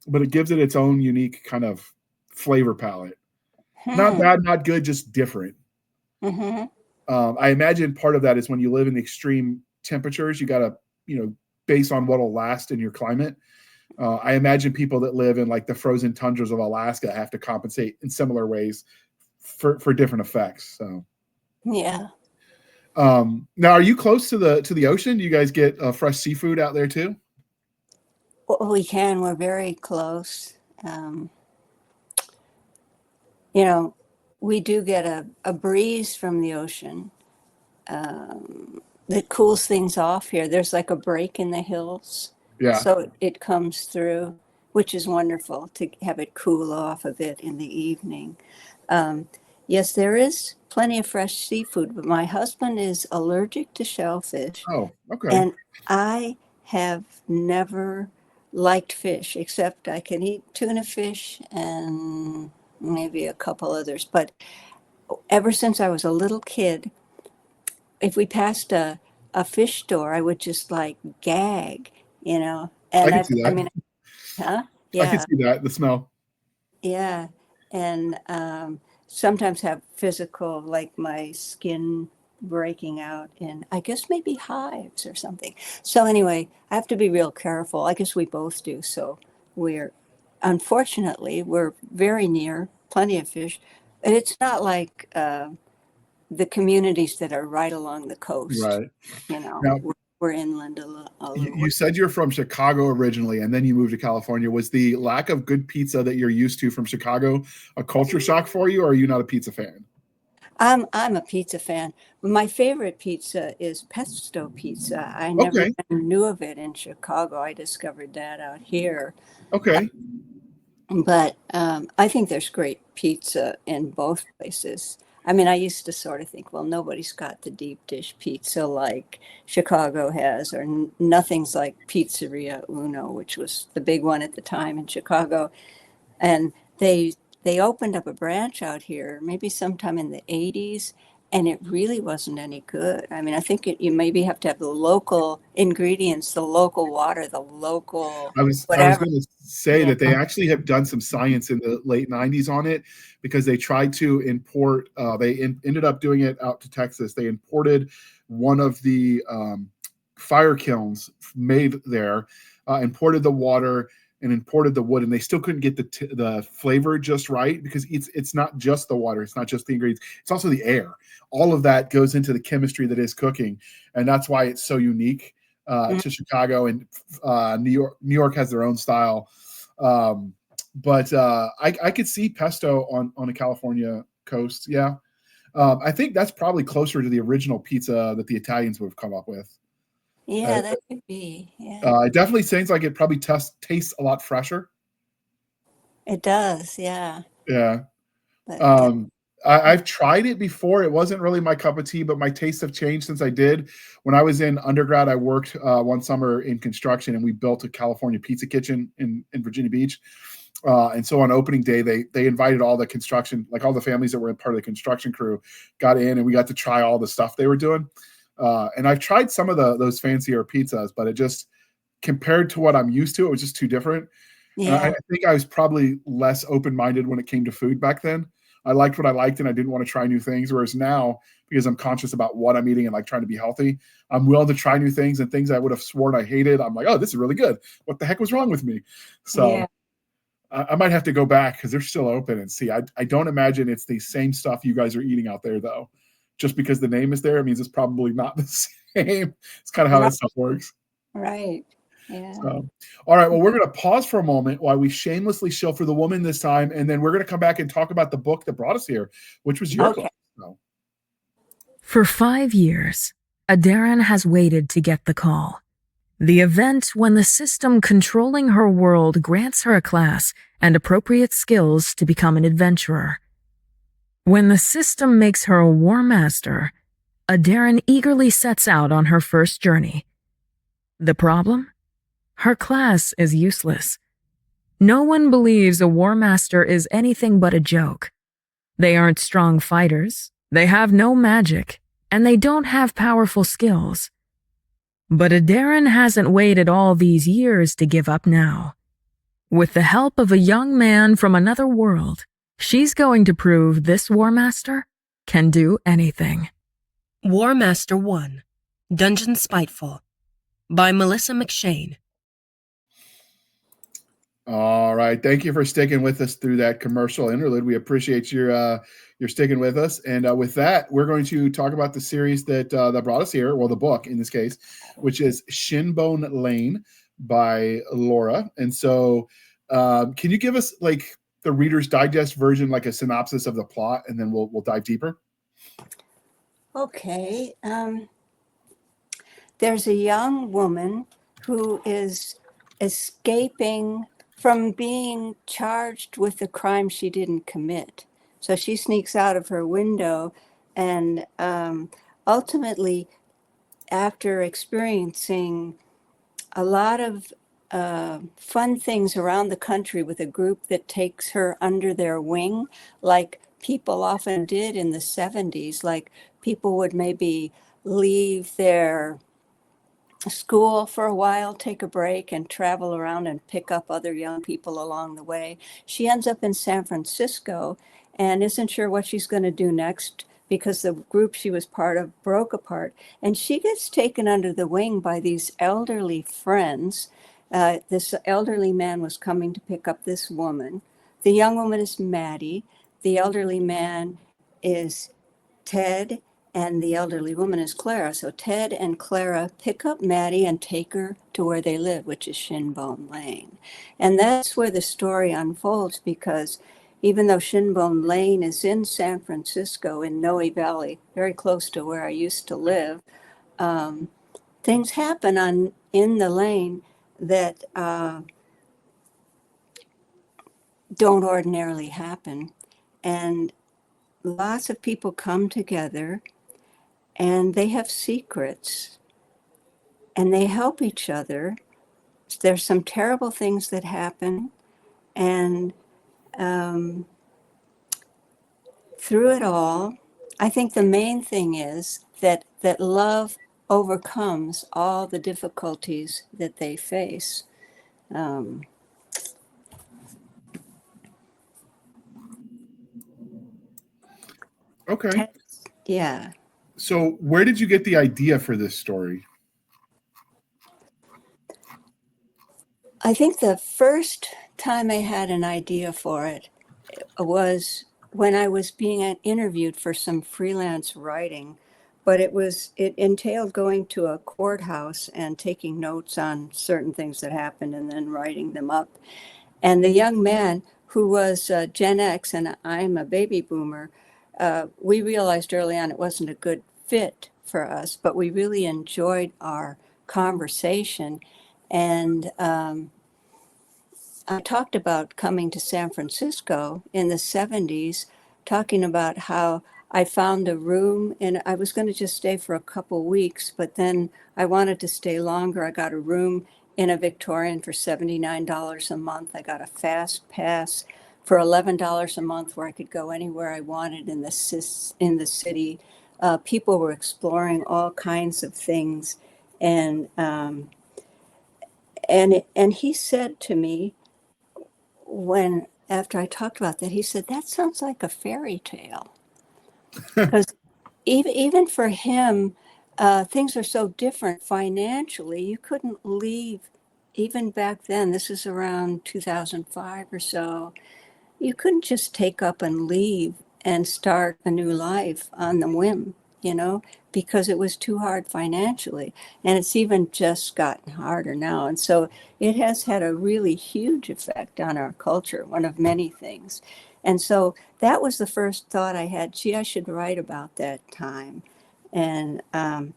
but it gives it its own unique kind of flavor palette. Not Hmm. bad, not good, just different. Hmm. I imagine part of that is when you live in extreme temperatures, you got to, based on what'll last in your climate. I imagine people that live in like the frozen tundras of Alaska have to compensate in similar ways for different effects. So, Yeah. now, are you close to the ocean? Do you guys get fresh seafood out there too? Well, we can. We're very close. Um, you know, we do get a breeze from the ocean that cools things off here. There's like a break in the hills, Yeah. so it comes through, which is wonderful to have it cool off a bit in the evening. Um, yes, there is plenty of fresh seafood, but my husband is allergic to shellfish, Oh, okay. and I have never liked fish, except I can eat tuna fish and maybe a couple others. But ever since I was a little kid, if we passed a fish store, I would just like gag. I And can see I that. mean, huh? I can Yeah, see that, the smell. yeah. And sometimes have physical, like my skin breaking out in, I guess maybe hives or something. So anyway, I have to be real careful. I guess we both do. So unfortunately, we're very near plenty of fish. And it's not like the communities that are right along the coast. Right. You know, Now, we're inland a little way. you said you're from Chicago originally, and then you moved to California. Was the lack of good pizza that you're used to from Chicago a culture shock for you, or are you not a pizza fan? I'm a pizza fan. My favorite pizza is pesto pizza. I never Okay. even knew of it in Chicago. I discovered that out here. Okay. But I think there's great pizza in both places. I mean, I used to sort of think, well, nobody's got the deep dish pizza like Chicago has, or nothing's like Pizzeria Uno, which was the big one at the time in Chicago. And they opened up a branch out here, maybe sometime in the 80s, and it really wasn't any good. I mean, I think you maybe have to have the local ingredients, the local water, the local I was whatever. going to say Yeah. that they actually have done some science in the late '90s on it, because they tried to import. Ended up doing it out to Texas. They imported one of the fire kilns made there, imported the water and imported the wood, and they still couldn't get the flavor just right, because it's not just the water, it's not just the ingredients, it's also the air. All of that goes into the chemistry that is cooking, and that's why it's so unique to Chicago. And New York. New York has their own style, but I could see pesto on a California coast. Yeah, I think that's probably closer to the original pizza that the Italians would have come up with. Yeah, that could be. Yeah. It definitely seems like it probably tastes a lot fresher. It does. Yeah. Yeah. But I've tried it before. It wasn't really my cup of tea, but my tastes have changed since I did. When I was in undergrad, I worked one summer in construction, and we built a California pizza kitchen in Virginia Beach. And so on opening day, they invited all the construction, like all the families that were part of the construction crew, got in, and we got to try all the stuff they were doing. And I've tried some of those fancier pizzas, but it just, compared to what I'm used to, it was just too different. And I yeah. think I was probably less open-minded when it came to food back then. I liked what I liked, and I didn't want to try new things. Whereas now, because I'm conscious about what I'm eating and like trying to be healthy, I'm willing to try new things, and things I would have sworn I hated, I'm like, oh, this is really good. What the heck was wrong with me? So Yeah. I might have to go back, because they're still open, and see. I don't imagine it's the same stuff you guys are eating out there, though. Just because the name is there, it means it's probably not the same. It's kind of how that stuff works. Right. Yeah. So, all right. Well, we're going to pause for a moment while we shamelessly shill for the woman this time, and then we're going to come back and talk about the book that brought us here, which was your book. So. For 5 years, Adarin has waited to get the call. The event when the system controlling her world grants her a class and appropriate skills to become an adventurer. When the system makes her a war master, Adarin eagerly sets out on her first journey. The problem? Her class is useless. No one believes a war master is anything but a joke. They aren't strong fighters, they have no magic, and they don't have powerful skills. But Adarin hasn't waited all these years to give up now. With the help of a young man from another world, she's going to prove this War Master can do anything. War Master 1, Dungeon Spiteful, by Melissa McShane. All right. Thank you for sticking with us through that commercial interlude. We appreciate your sticking with us. And with that, we're going to talk about the series that brought us here, well, the book in this case, which is Shinbone Lane by Laura. And so can you give us like the Reader's Digest version, like a synopsis of the plot, and then we'll dive deeper? Okay. There's a young woman who is escaping from being charged with a crime she didn't commit. So she sneaks out of her window, and ultimately, after experiencing a lot of fun things around the country with a group that takes her under their wing, like people often did in the 70s, like people would maybe leave their school for a while, take a break, and travel around and pick up other young people along the way. She ends up in San Francisco and isn't sure what she's going to do next, because the group she was part of broke apart. And she gets taken under the wing by these elderly friends. This elderly man was coming to pick up this woman. The young woman is Maddie. The elderly man is Ted, and the elderly woman is Clara. So Ted and Clara pick up Maddie and take her to where they live, which is Shinbone Lane. And that's where the story unfolds, because even though Shinbone Lane is in San Francisco in Noe Valley, very close to where I used to live, things happen in the lane that don't ordinarily happen. And lots of people come together, and they have secrets, and they help each other. There's some terrible things that happen, and through it all, I think the main thing is that love overcomes all the difficulties that they face. Um, Okay. yeah. So where did you get the idea for this story? I think the first time I had an idea for it was when I was being interviewed for some freelance writing, but it entailed going to a courthouse and taking notes on certain things that happened and then writing them up. And the young man who was Gen X and I'm a baby boomer, we realized early on it wasn't a good fit for us, but we really enjoyed our conversation. And I talked about coming to San Francisco in the 70s, talking about how I found a room and I was going to just stay for a couple weeks, but then I wanted to stay longer. I got a room in a Victorian for $79 a month. I got a fast pass for $11 a month where I could go anywhere I wanted in the city. People were exploring all kinds of things. And, and he said to me, when after I talked about that, he said, that sounds like a fairy tale. Because even for him, things are so different financially. You couldn't leave, even back then, this is around 2005 or so, you couldn't just take up and leave and start a new life on the whim, because it was too hard financially. And it's even just gotten harder now. And so it has had a really huge effect on our culture, one of many things. And so that was the first thought I had. Gee, I should write about that time. And and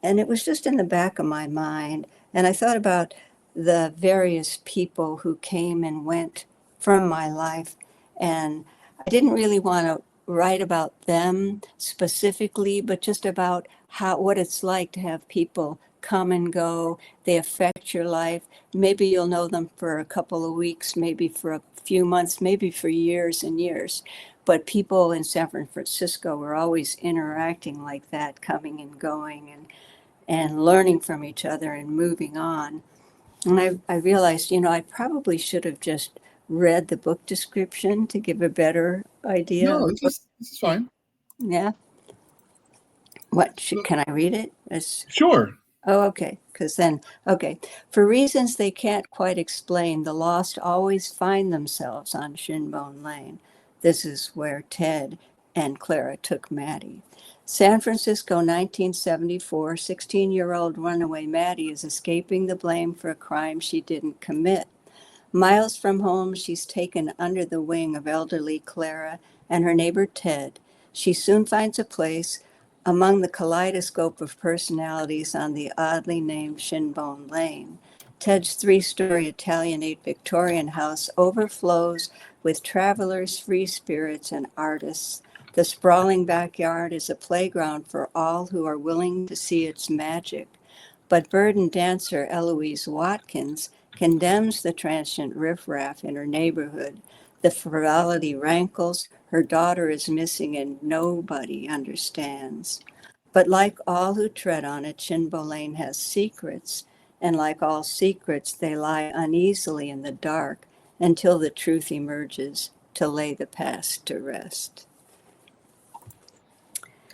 it was just in the back of my mind. And I thought about the various people who came and went from my life, and I didn't really want to write about them specifically, but just about what it's like to have people come and go. They affect your life. Maybe you'll know them for a couple of weeks, maybe for a few months, maybe for years and years. But people in San Francisco were always interacting like that, coming and going and learning from each other and moving on. And I realized, I probably should have just read the book description to give a better idea. No, this is fine. Yeah. Can I read it? Sure. Oh, okay. Okay. For reasons they can't quite explain, the lost always find themselves on Shinbone Lane. This is where Ted and Clara took Maddie. San Francisco, 1974, 16-year-old runaway Maddie is escaping the blame for a crime she didn't commit. Miles from home, she's taken under the wing of elderly Clara and her neighbor Ted. She soon finds a place among the kaleidoscope of personalities on the oddly named Shinbone Lane. Ted's three-story Italianate Victorian house overflows with travelers, free spirits, and artists. The sprawling backyard is a playground for all who are willing to see its magic. But burden dancer Eloise Watkins condemns the transient riffraff in her neighborhood. The frivolity rankles, her daughter is missing, and nobody understands. But like all who tread on it, Shinbone Lane has secrets, and like all secrets, they lie uneasily in the dark until the truth emerges to lay the past to rest.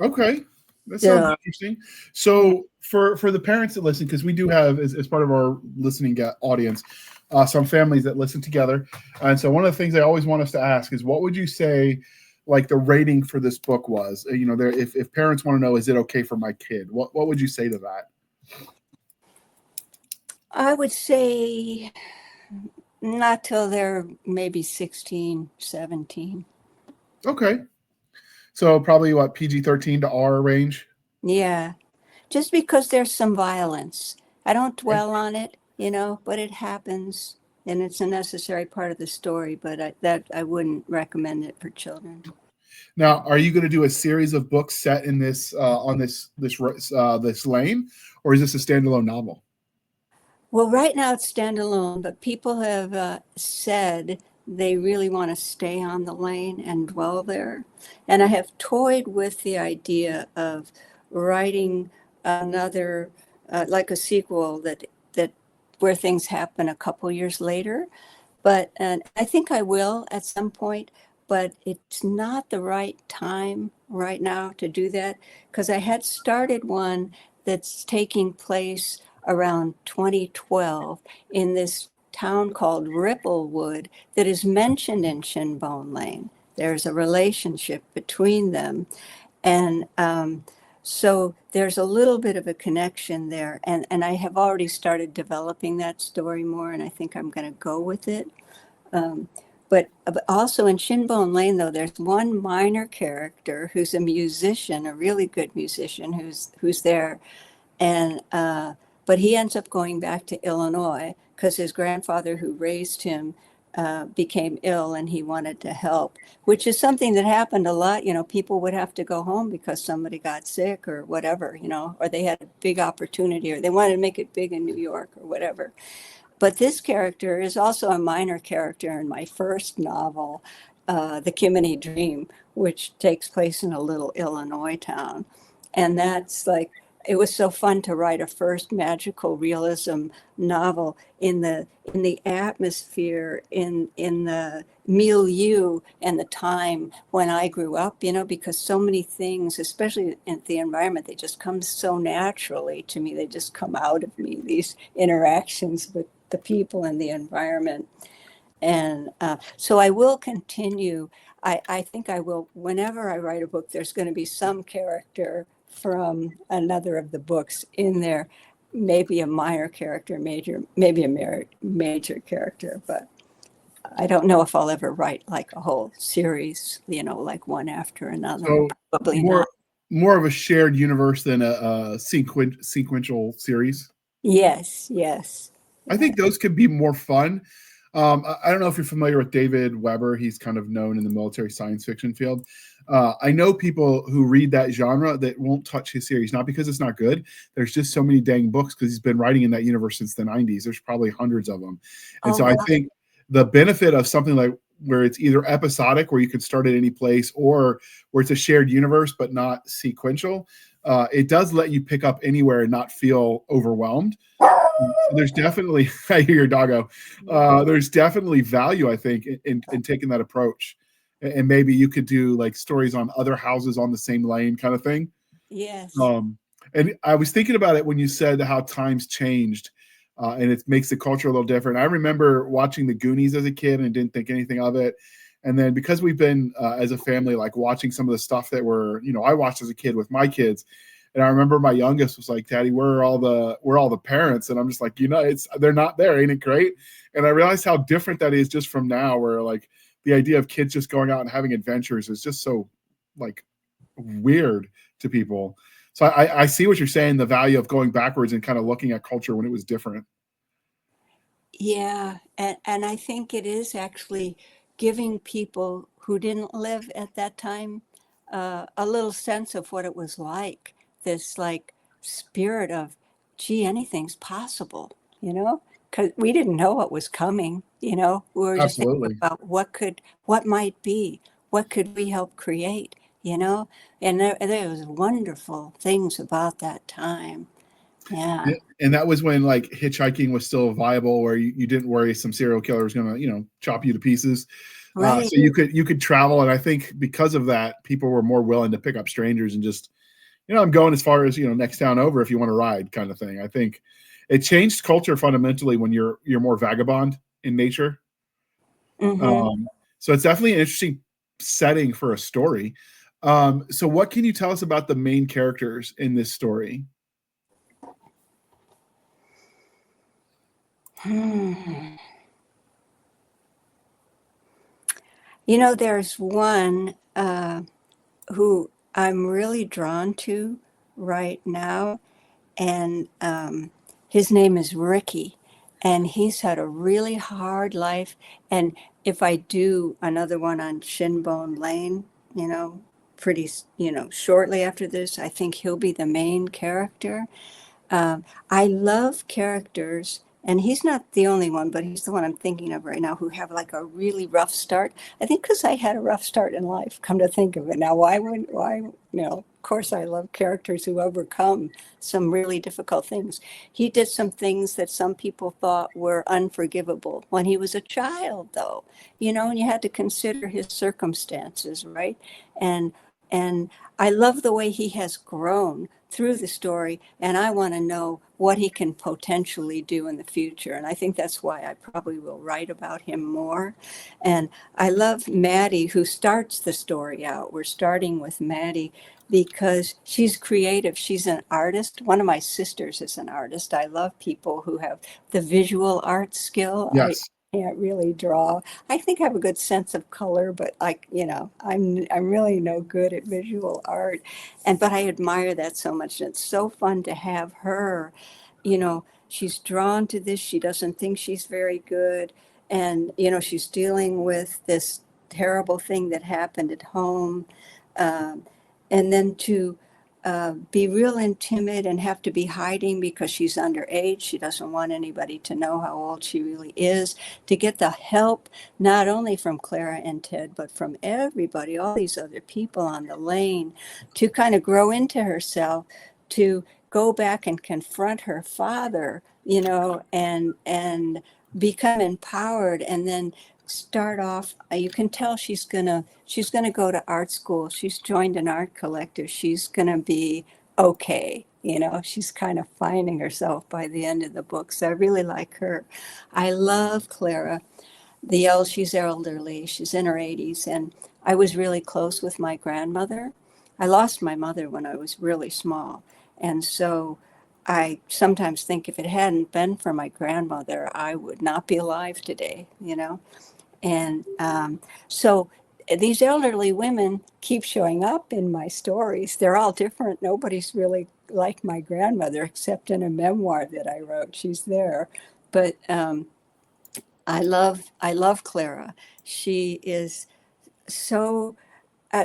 Okay. That sounds interesting. So for the parents that listen, because we do have, as part of our listening audience, some families that listen together. And so one of the things I always want us to ask is, what would you say, like, the rating for this book was? If parents want to know, is it okay for my kid? What would you say to that? I would say not till they're maybe 16, 17. Okay. So probably what, PG-13 to R range? Yeah. Just because there's some violence. I don't dwell on it, but it happens and it's a necessary part of the story, but I wouldn't recommend it for children. Now, are you going to do a series of books set in this on this lane, or is this a standalone novel? Well, right now it's standalone, but people have said they really want to stay on the lane and dwell there. And I have toyed with the idea of writing another, like a sequel that where things happen a couple years later. But and I think I will at some point, but it's not the right time right now to do that because I had started one that's taking place around 2012 in this town called Ripplewood that is mentioned in Shinbone Lane. There's a relationship between them. And so there's a little bit of a connection there. And I have already started developing that story more, and I think I'm going to go with it. But also in Shinbone Lane, though, there's one minor character who's a musician, a really good musician who's there. And but he ends up going back to Illinois because his grandfather who raised him became ill and he wanted to help, which is something that happened a lot. You know, people would have to go home because somebody got sick or whatever, you know, or they had a big opportunity or they wanted to make it big in New York or whatever. But this character is also a minor character in my first novel, The Kimini Dream, which takes place in a little Illinois town. And that's like, it was so fun to write a first magical realism novel in the atmosphere, in the milieu and the time when I grew up, you know, because so many things, especially in the environment, they just come so naturally to me. They just come out of me, these interactions with the people and the environment. And so I will continue. I think I will, whenever I write a book, there's going to be some character from another of the books in there, maybe a minor character, maybe a major character, but I don't know if I'll ever write like a whole series, you know, like one after another. So Probably more not. more of a shared universe than a sequential series. Yes, yes. I think those could be more fun. I don't know if you're familiar with David Weber. He's kind of known in the military science fiction field. I know people who read that genre that won't touch his series, not because it's not good. There's just so many dang books because he's been writing in that universe since the 90s. There's probably hundreds of them. And so I think the benefit of something like where it's either episodic, where you could start at any place, or where it's a shared universe but not sequential, it does let you pick up anywhere and not feel overwhelmed. So there's definitely, I hear your doggo. There's definitely value, I think, in taking that approach. And maybe you could do like stories on other houses on the same lane kind of thing. Yes. And I was thinking about it when you said how times changed, and it makes the culture a little different. I remember watching The Goonies as a kid and didn't think anything of it. And then because we've been as a family, like watching some of the stuff that I watched as a kid with my kids. And I remember my youngest was like, "Daddy, where are all the parents?" And I'm just like, they're not there. Ain't it great? And I realized how different that is just from now, where like the idea of kids just going out and having adventures is just so like weird to people. So I see what you're saying, the value of going backwards and kind of looking at culture when it was different. Yeah, and I think it is actually giving people who didn't live at that time a little sense of what it was like. This like spirit of, gee, anything's possible, you know? Because we didn't know what was coming, you know? We were just thinking Absolutely. about what might be, what could we help create, you know? And there was wonderful things about that time. Yeah, And that was when like hitchhiking was still viable, where you didn't worry some serial killer was going to, chop you to pieces. right. So you could travel. And I think because of that, people were more willing to pick up strangers and just, I'm going as far as, next town over if you want to ride kind of thing. I think it changed culture fundamentally when you're more vagabond in nature. Mm-hmm. So it's definitely an interesting setting for a story. So what can you tell us about the main characters in this story? There's one who I'm really drawn to right now, and his name is Ricky, and he's had a really hard life. And if I do another one on Shinbone Lane, pretty, shortly after this, I think he'll be the main character. I love characters and he's not the only one, but he's the one I'm thinking of right now, who have like a really rough start. I think because I had a rough start in life, come to think of it. Now, of course I love characters who overcome some really difficult things. He did some things that some people thought were unforgivable when he was a child, though, and you had to consider his circumstances, right? And, and I love the way he has grown through the story, and I want to know what he can potentially do in the future. And I think that's why I probably will write about him more. And I love Maddie, who starts the story out. We're starting with Maddie because she's creative. She's an artist. One of my sisters is an artist. I love people who have the visual art skill. I Yes. can't really draw. I think I have a good sense of color, but I'm really no good at visual art. But I admire that so much. And it's so fun to have her, she's drawn to this. She doesn't think she's very good. And, she's dealing with this terrible thing that happened at home. Um, and then to be real and timid and have to be hiding because she's underage. She doesn't want anybody to know how old she really is. To get the help, not only from Clara and Ted, but from everybody, all these other people on the lane, to kind of grow into herself, to go back and confront her father, and become empowered, and then start off. You can tell she's gonna go to art school. She's joined an art collective. She's gonna be okay. She's kind of finding herself by the end of the book. So I really like her. I love Clara. She's elderly. She's in her 80s, and I was really close with my grandmother. I lost my mother when I was really small, and so I sometimes think if it hadn't been for my grandmother, I would not be alive today. And so these elderly women keep showing up in my stories. They're all different. Nobody's really like my grandmother, except in a memoir that I wrote. She's there. But I love Clara. She is so,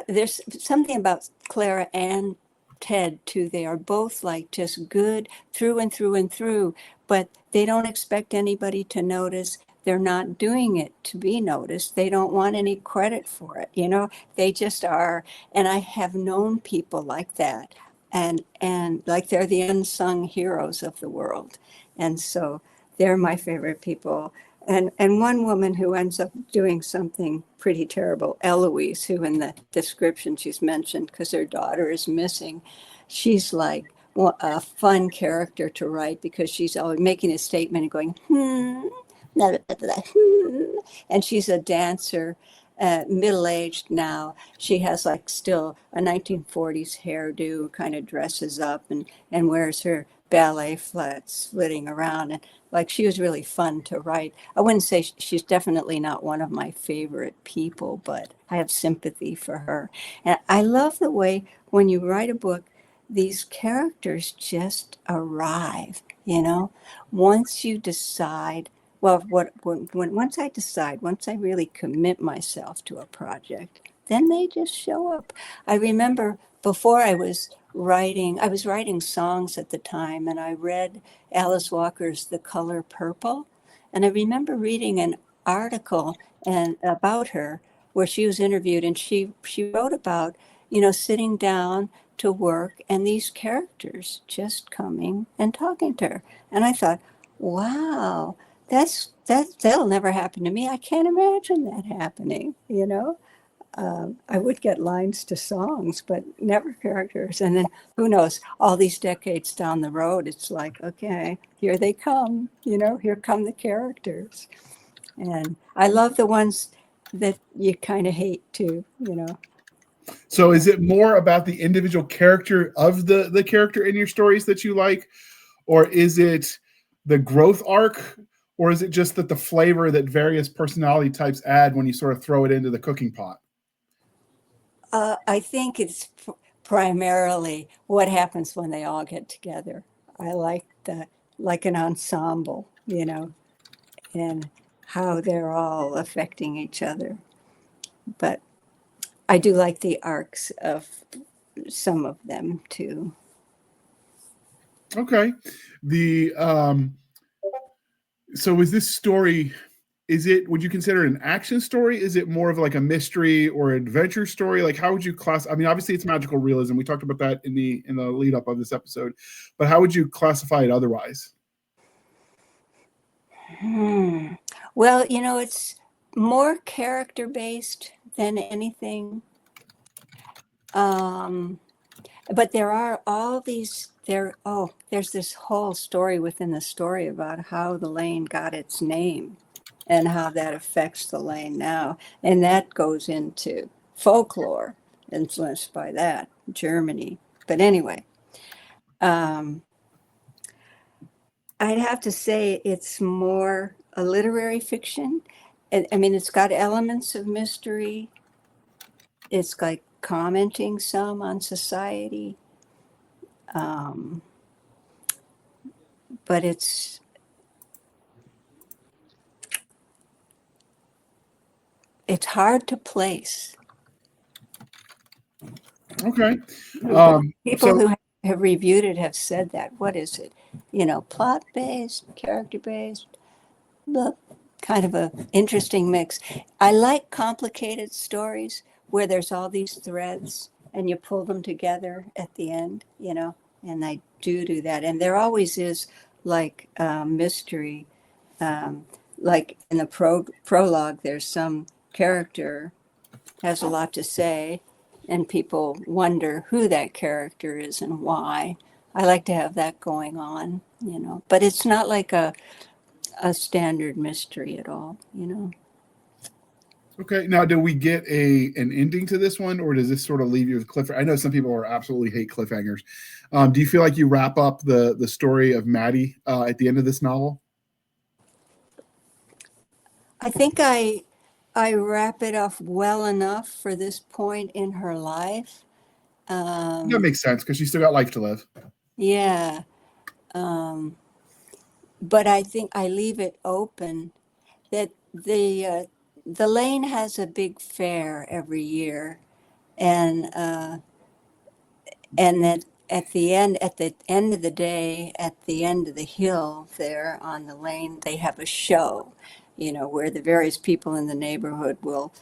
there's something about Clara and Ted too. They are both like just good through and through and through, but they don't expect anybody to notice. They're not doing it to be noticed. They don't want any credit for it. They just are. And I have known people like that, and like they're the unsung heroes of the world. And so they're my favorite people. And one woman who ends up doing something pretty terrible, Eloise, who in the description she's mentioned because her daughter is missing, she's like a fun character to write because she's always making a statement and going, blah, blah, blah, and she's a dancer, middle-aged now. She has like still a 1940s hairdo, kind of dresses up and wears her ballet flats flitting around. And like she was really fun to write. I wouldn't say she's definitely not one of my favorite people, but I have sympathy for her. And I love the way when you write a book, these characters just arrive. Once you decide, well, once I decide, once I really commit myself to a project, then they just show up. I remember before I was writing songs at the time, and I read Alice Walker's The Color Purple. And I remember reading an article and about her where she was interviewed, and she wrote about, sitting down to work and these characters just coming and talking to her. And I thought, wow, that'll never happen to me. I can't imagine that happening. I would get lines to songs, but never characters. And then who knows, all these decades down the road, it's like, okay, here they come, here come the characters. And I love the ones that you kind of hate too. So is it more about the individual character of the character in your stories that you like, or is it the growth arc, or is it just that the flavor that various personality types add when you sort of throw it into the cooking pot? I think it's primarily what happens when they all get together. I like an ensemble, and how they're all affecting each other. But I do like the arcs of some of them too. Okay. The So is this story, would you consider it an action story? Is it more of like a mystery or adventure story? Like, how would you class? I mean, obviously it's magical realism. We talked about that in the lead up of this episode, but how would you classify it otherwise? Well, it's more character based than anything. But there are all these there's this whole story within the story about how the lane got its name and how that affects the lane now. And that goes into folklore influenced by that, Germany. But anyway, I'd have to say it's more a literary fiction. I mean, it's got elements of mystery. It's like commenting some on society. But it's hard to place. Okay. People who have reviewed it have said that. What is it? Plot based, character based, kind of a interesting mix. I like complicated stories where there's all these threads and you pull them together at the end, and I do that. And there always is like mystery. Like in the prologue, there's some character has a lot to say and people wonder who that character is and why. I like to have that going on, but it's not like a standard mystery at all, Okay. Now, do we get an ending to this one, or does this sort of leave you with cliffhanger? I know some people are absolutely hate cliffhangers. Do you feel like you wrap up the story of Maddie at the end of this novel? I think I wrap it off well enough for this point in her life. That makes sense because she's still got life to live. Yeah. But I think I leave it open that the lane has a big fair every year, and that at the end of the day, at the end of the hill there on the lane, they have a show, where the various people in the neighborhood will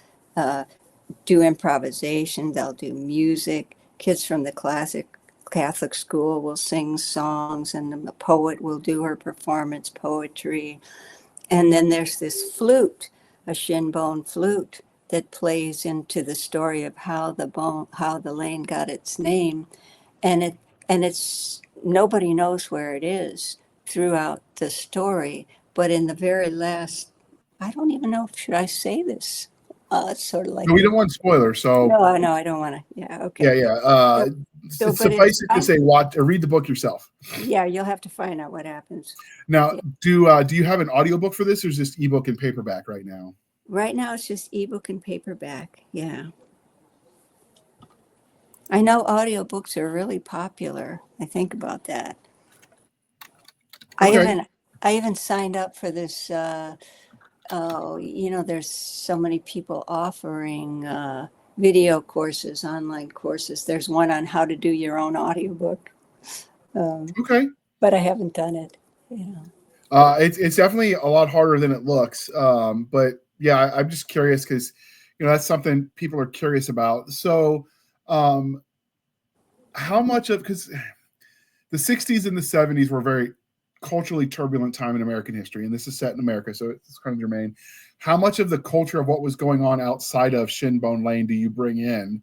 do improvisation. They'll do music. Kids from the classic Catholic school will sing songs, and the poet will do her performance poetry. And then there's this flute, a shinbone flute, that plays into the story of how the lane got its name. And it's nobody knows where it is throughout the story. But in the very last, I don't even know, should I say this? It's sort of like No, we don't want spoilers, so no, I don't want to. Yeah, okay. yeah. Suffice it to say, watch or read the book yourself. Yeah, you'll have to find out what happens. Now, do you have an audiobook for this, or is this ebook and paperback right now? Right now, it's just ebook and paperback. Yeah. I know audiobooks are really popular. I think about that. Okay. I even signed up for this. There's so many people offering video courses, online courses. There's one on how to do your own audiobook. Okay. But I haven't done it. It's definitely a lot harder than it looks. But yeah, I'm just curious because that's something people are curious about. So, how much of because the 60s and the 70s were very culturally turbulent time in American history, and this is set in America, so it's kind of germane. How much of the culture of what was going on outside of Shinbone Lane do you bring in?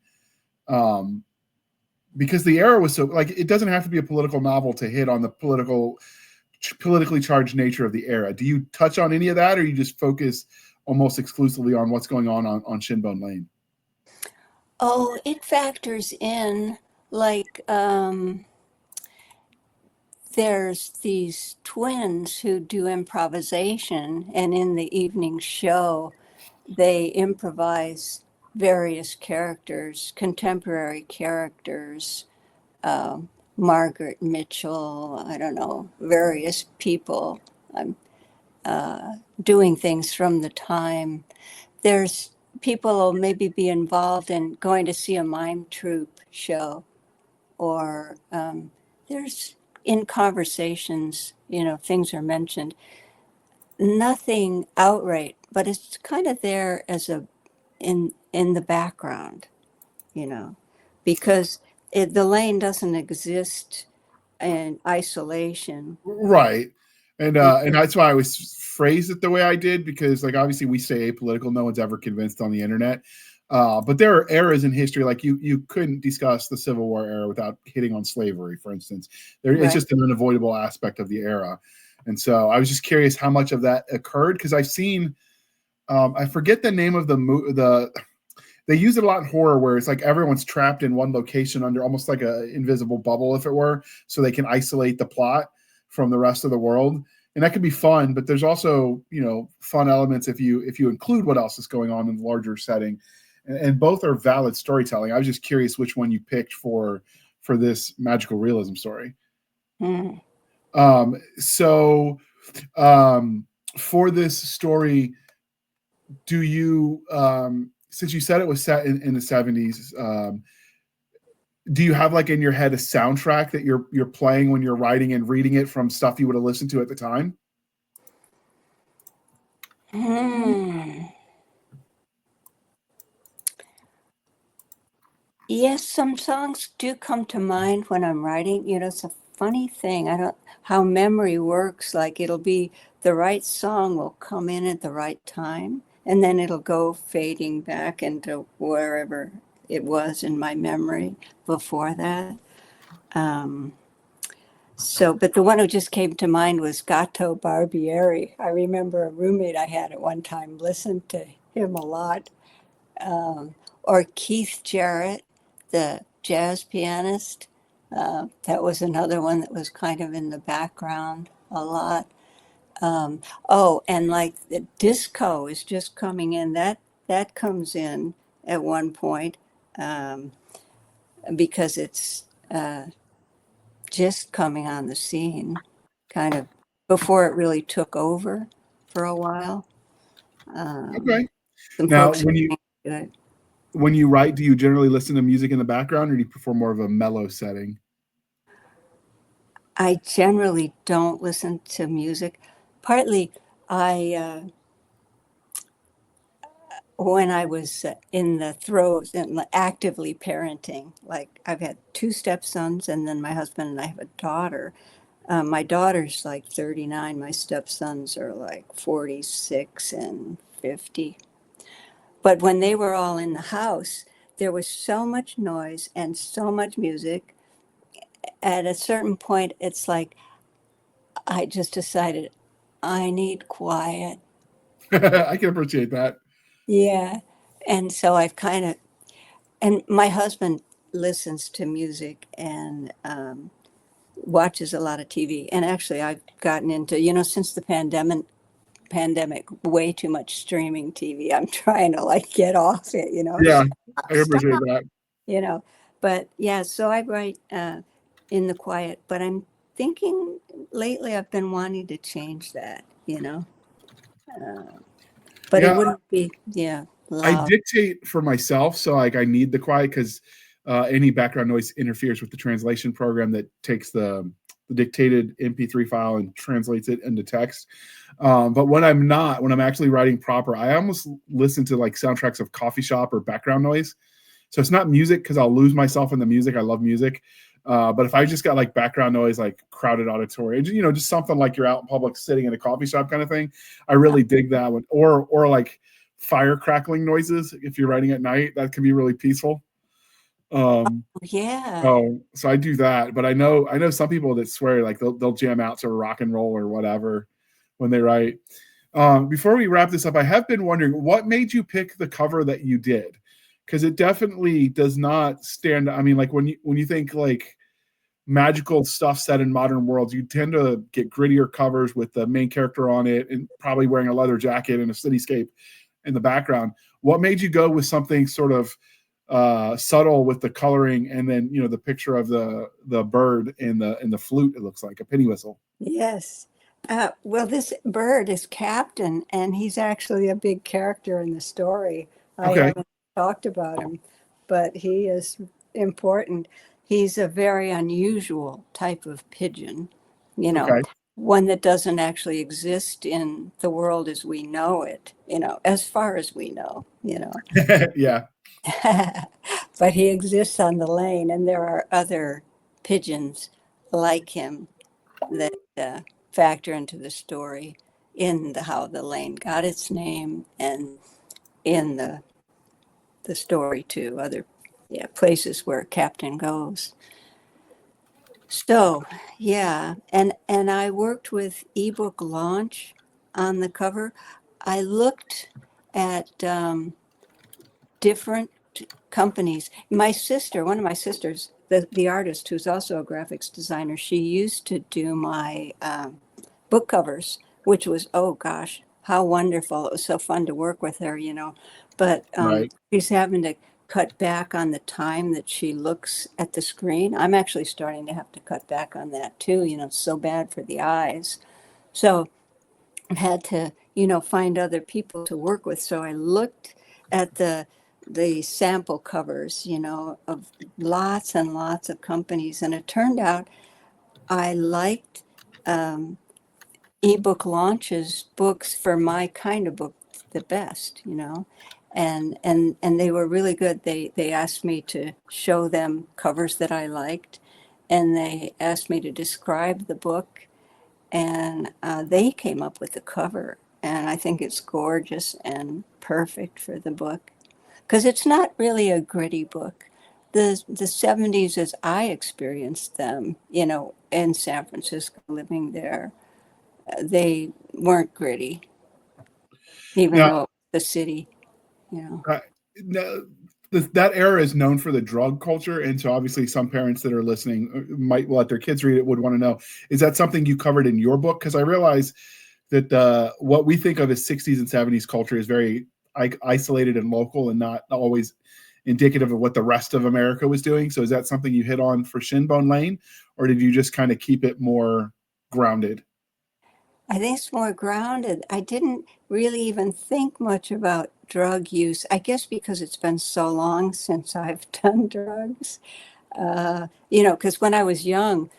Because the era was so it doesn't have to be a political novel to hit on the politically charged nature of the era. Do you touch on any of that, or you just focus almost exclusively on what's going on Shinbone Lane? Oh, it factors in there's these twins who do improvisation, and in the evening show, they improvise various characters, contemporary characters, Margaret Mitchell, I don't know, various people doing things from the time. There's people will maybe be involved in going to see a mime troupe show, or there's in conversations, things are mentioned. nothing outright, but it's kind of there as in the background, because the lane doesn't exist in isolation. Right. And that's why I was phrased it the way I did, because like obviously we say apolitical, no one's ever convinced on the internet. But there are eras in history, like you couldn't discuss the Civil War era without hitting on slavery, for instance. It's Right. just an unavoidable aspect of the era. And so I was just curious how much of that occurred, because I've seen I forget the name of they use it a lot in horror, where it's like everyone's trapped in one location under almost like an invisible bubble, if it were, so they can isolate the plot from the rest of the world. And that can be fun, but there's also, fun elements if you include what else is going on in the larger setting. And both are valid storytelling. I was just curious which one you picked for this magical realism story. Mm. So for this story, do you since you said it was set in the 70s, do you have like in your head a soundtrack that you're playing when you're writing and reading it from stuff you would have listened to at the time? Yes, some songs do come to mind when I'm writing. It's a funny thing. I don't how memory works. Like it'll be the right song will come in at the right time, and then it'll go fading back into wherever it was in my memory before that. Um, but the one who just came to mind was Gato Barbieri. I remember a roommate I had at one time listened to him a lot. Or Keith Jarrett, the jazz pianist. That was another one that was kind of in the background a lot. And like the disco is just coming in. That comes in at one point, because it's just coming on the scene, kind of before it really took over for a while. Okay. Some Now, folks good. when you write, do you generally listen to music in the background, or do you prefer more of a mellow setting? I generally don't listen to music. Partly, when I was in the throes and actively parenting, like I've had two stepsons, and then my husband and I have a daughter. My daughter's like 39. My stepsons are like 46 and 50. But when they were all in the house, there was so much noise and so much music. At a certain point, it's like I just decided I need quiet. I can appreciate that. Yeah. And so and my husband listens to music and watches a lot of TV. And actually, I've gotten into, since the pandemic, way too much streaming TV. I'm trying to like get off it, Yeah, I can stop, appreciate that. But yeah, so I write in the quiet, but I'm thinking lately I've been wanting to change that, but it Yeah, wouldn't be, I loud. dictate for myself, so like I need the quiet, because any background noise interferes with the translation program that takes the dictated MP3 file and translates it into text. But when I'm actually writing proper, I almost listen to like soundtracks of coffee shop or background noise. So it's not music, because I'll lose myself in the music. I love music. But if I just got like background noise, like crowded auditorium, just something like you're out in public sitting in a coffee shop kind of thing, I really dig that one. Or like fire crackling noises. If you're writing at night, that can be really peaceful. Yeah. So I do that, but I know some people that swear like they'll jam out to rock and roll or whatever when they write. Before we wrap this up, I have been wondering what made you pick the cover that you did, because it definitely does not stand. I mean, like when you think like magical stuff set in modern worlds, you tend to get grittier covers with the main character on it and probably wearing a leather jacket and a cityscape in the background. What made you go with something sort of subtle with the coloring, and then the picture of the bird and the flute? It looks like a penny whistle. Yes. Well, this bird is Captain, and he's actually a big character in the story. I Okay. haven't talked about him, but he is important. He's a very unusual type of pigeon, you know. Okay. one that doesn't actually exist in the world as we know it, as far as we know. Yeah. But he exists on the lane, and there are other pigeons like him that factor into the story in how the lane got its name, and in the story too, other places where Captain goes. So yeah, and I worked with ebook launch on the cover. I looked at different companies. My sister, one of my sisters, the artist who's also a graphics designer, she used to do my book covers, which was, oh gosh, how wonderful. It was so fun to work with her, But Right. she's having to cut back on the time that she looks at the screen. I'm actually starting to have to cut back on that too. It's so bad for the eyes. So I've had to, find other people to work with. So I looked at the sample covers, of lots and lots of companies, and it turned out I liked ebook launches books for my kind of book the best, and they were really good. They asked me to show them covers that I liked, and they asked me to describe the book, and they came up with the cover, and I think it's gorgeous and perfect for the book because it's not really a gritty book. The 70s as I experienced them, in San Francisco, living there, they weren't gritty, even Now, though it was the city. uh, no, that era is known for the drug culture, and so obviously some parents that are listening might let their kids read it, would want to know, is that something you covered in your book? Because I realize that what we think of as 60s and 70s culture is very isolated and local and not always indicative of what the rest of America was doing. So is that something you hit on for Shinbone Lane, or did you just kind of keep it more grounded? I think it's more grounded. I didn't really even think much about drug use, I guess because it's been so long since I've done drugs. Because when I was young,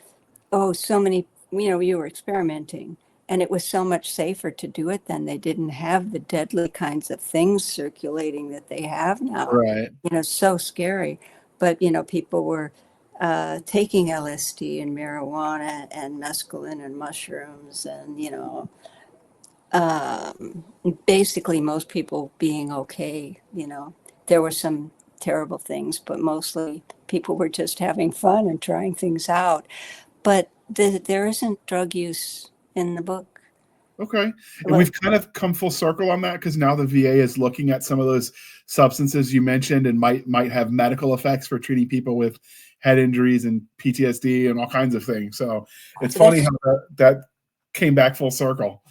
oh, so many, you were experimenting, and it was so much safer to do it then. They didn't have the deadly kinds of things circulating that they have now. Right. So scary. But, people were taking LSD and marijuana and mescaline and mushrooms, and, um, basically most people being okay. There were some terrible things, but mostly people were just having fun and trying things out. But there isn't drug use in the book. Okay. And Well, we've kind of come full circle on that because now the VA is looking at some of those substances you mentioned and might have medical effects for treating people with head injuries and PTSD and all kinds of things. So it's funny that's, how that came back full circle.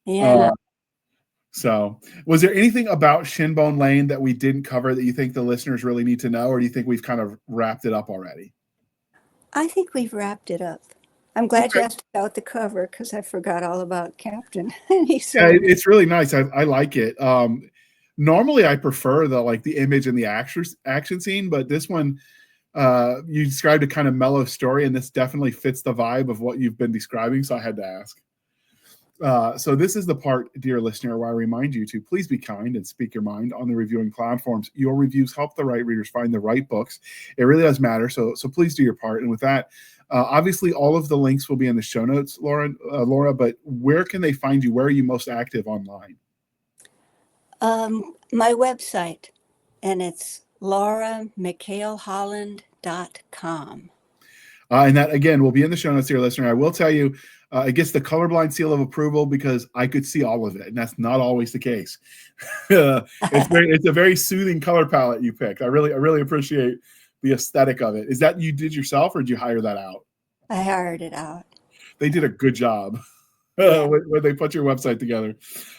yeah, Uh, so was there anything about Shinbone Lane that we didn't cover that you think the listeners really need to know, or do you think we've kind of wrapped it up already? I think we've wrapped it up. I'm glad you Okay. asked about the cover because I forgot all about Captain. And he's Yeah, so, it's really nice. I like it. Normally I prefer the image and the action scene, but this one, you described a kind of mellow story, and this definitely fits the vibe of what you've been describing. So I had to ask. So this is the part, dear listener, where I remind you to please be kind and speak your mind on the reviewing platforms. Your reviews help the right readers find the right books. It really does matter. So please do your part. And with that, obviously, all of the links will be in the show notes, Laura. But where can they find you? Where are you most active online? my website, and it's lauramchaleholland.com. And that, again, will be in the show notes, dear listener. I will tell you, it gets the colorblind seal of approval because I could see all of it, and that's not always the case. It's a very soothing color palette you picked. I really appreciate the aesthetic of it. Is that you did yourself, or did you hire that out? I hired it out. They did a good job Yeah. when they put your website together.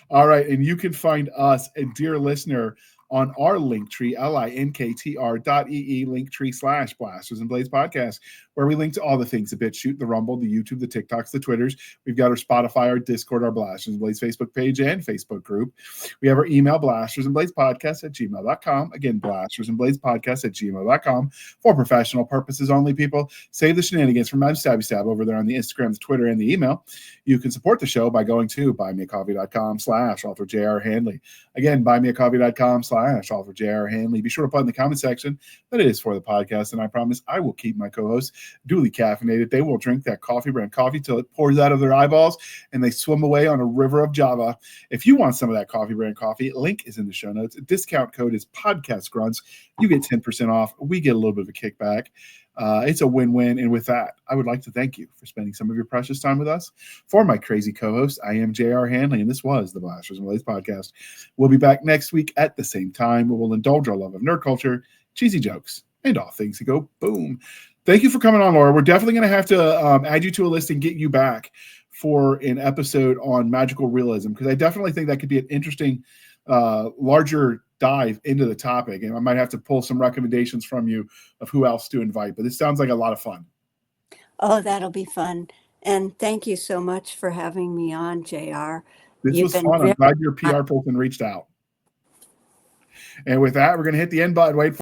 All right, and you can find us, a dear listener, on our Linktree, linktr.ee, Linktree /Blasters and Blades podcast, where we link to all the things: the BitChute, the Rumble, the YouTube, the TikToks, the Twitters. We've got our Spotify, our Discord, our Blasters and Blades Facebook page and Facebook group. We have our email, blastersandbladespodcast@gmail.com. Again, blastersandbladespodcast@gmail.com for professional purposes only, people. Save the shenanigans from my Stabby Stab over there on the Instagram, the Twitter, and the email. You can support the show by going to buymeacoffee.com/author Handley. Again, buymeacoffee.com/author Handley. Be sure to put in the comment section that it is for the podcast, and I promise I will keep my co-hosts duly caffeinated. They will drink that coffee brand coffee till it pours out of their eyeballs and they swim away on a river of Java. If you want some of that coffee brand coffee, link is in the show notes. Discount code is podcast grunts. You get 10% off. We get a little bit of a kickback. It's a win-win. And with that, I would like to thank you for spending some of your precious time with us. For my crazy co-host, I am J.R. Handley, and this was the Blasters and Blades podcast. We'll be back next week at the same time. We will indulge our love of nerd culture, cheesy jokes, and all things that go boom. Thank you for coming on, Laura. We're definitely going to have to add you to a list and get you back for an episode on magical realism, because I definitely think that could be an interesting, larger dive into the topic. And I might have to pull some recommendations from you of who else to invite. But this sounds like a lot of fun. Oh, that'll be fun. And thank you so much for having me on, JR. This was fun. I'm glad your PR person reached out. And with that, we're going to hit the end button. Wait for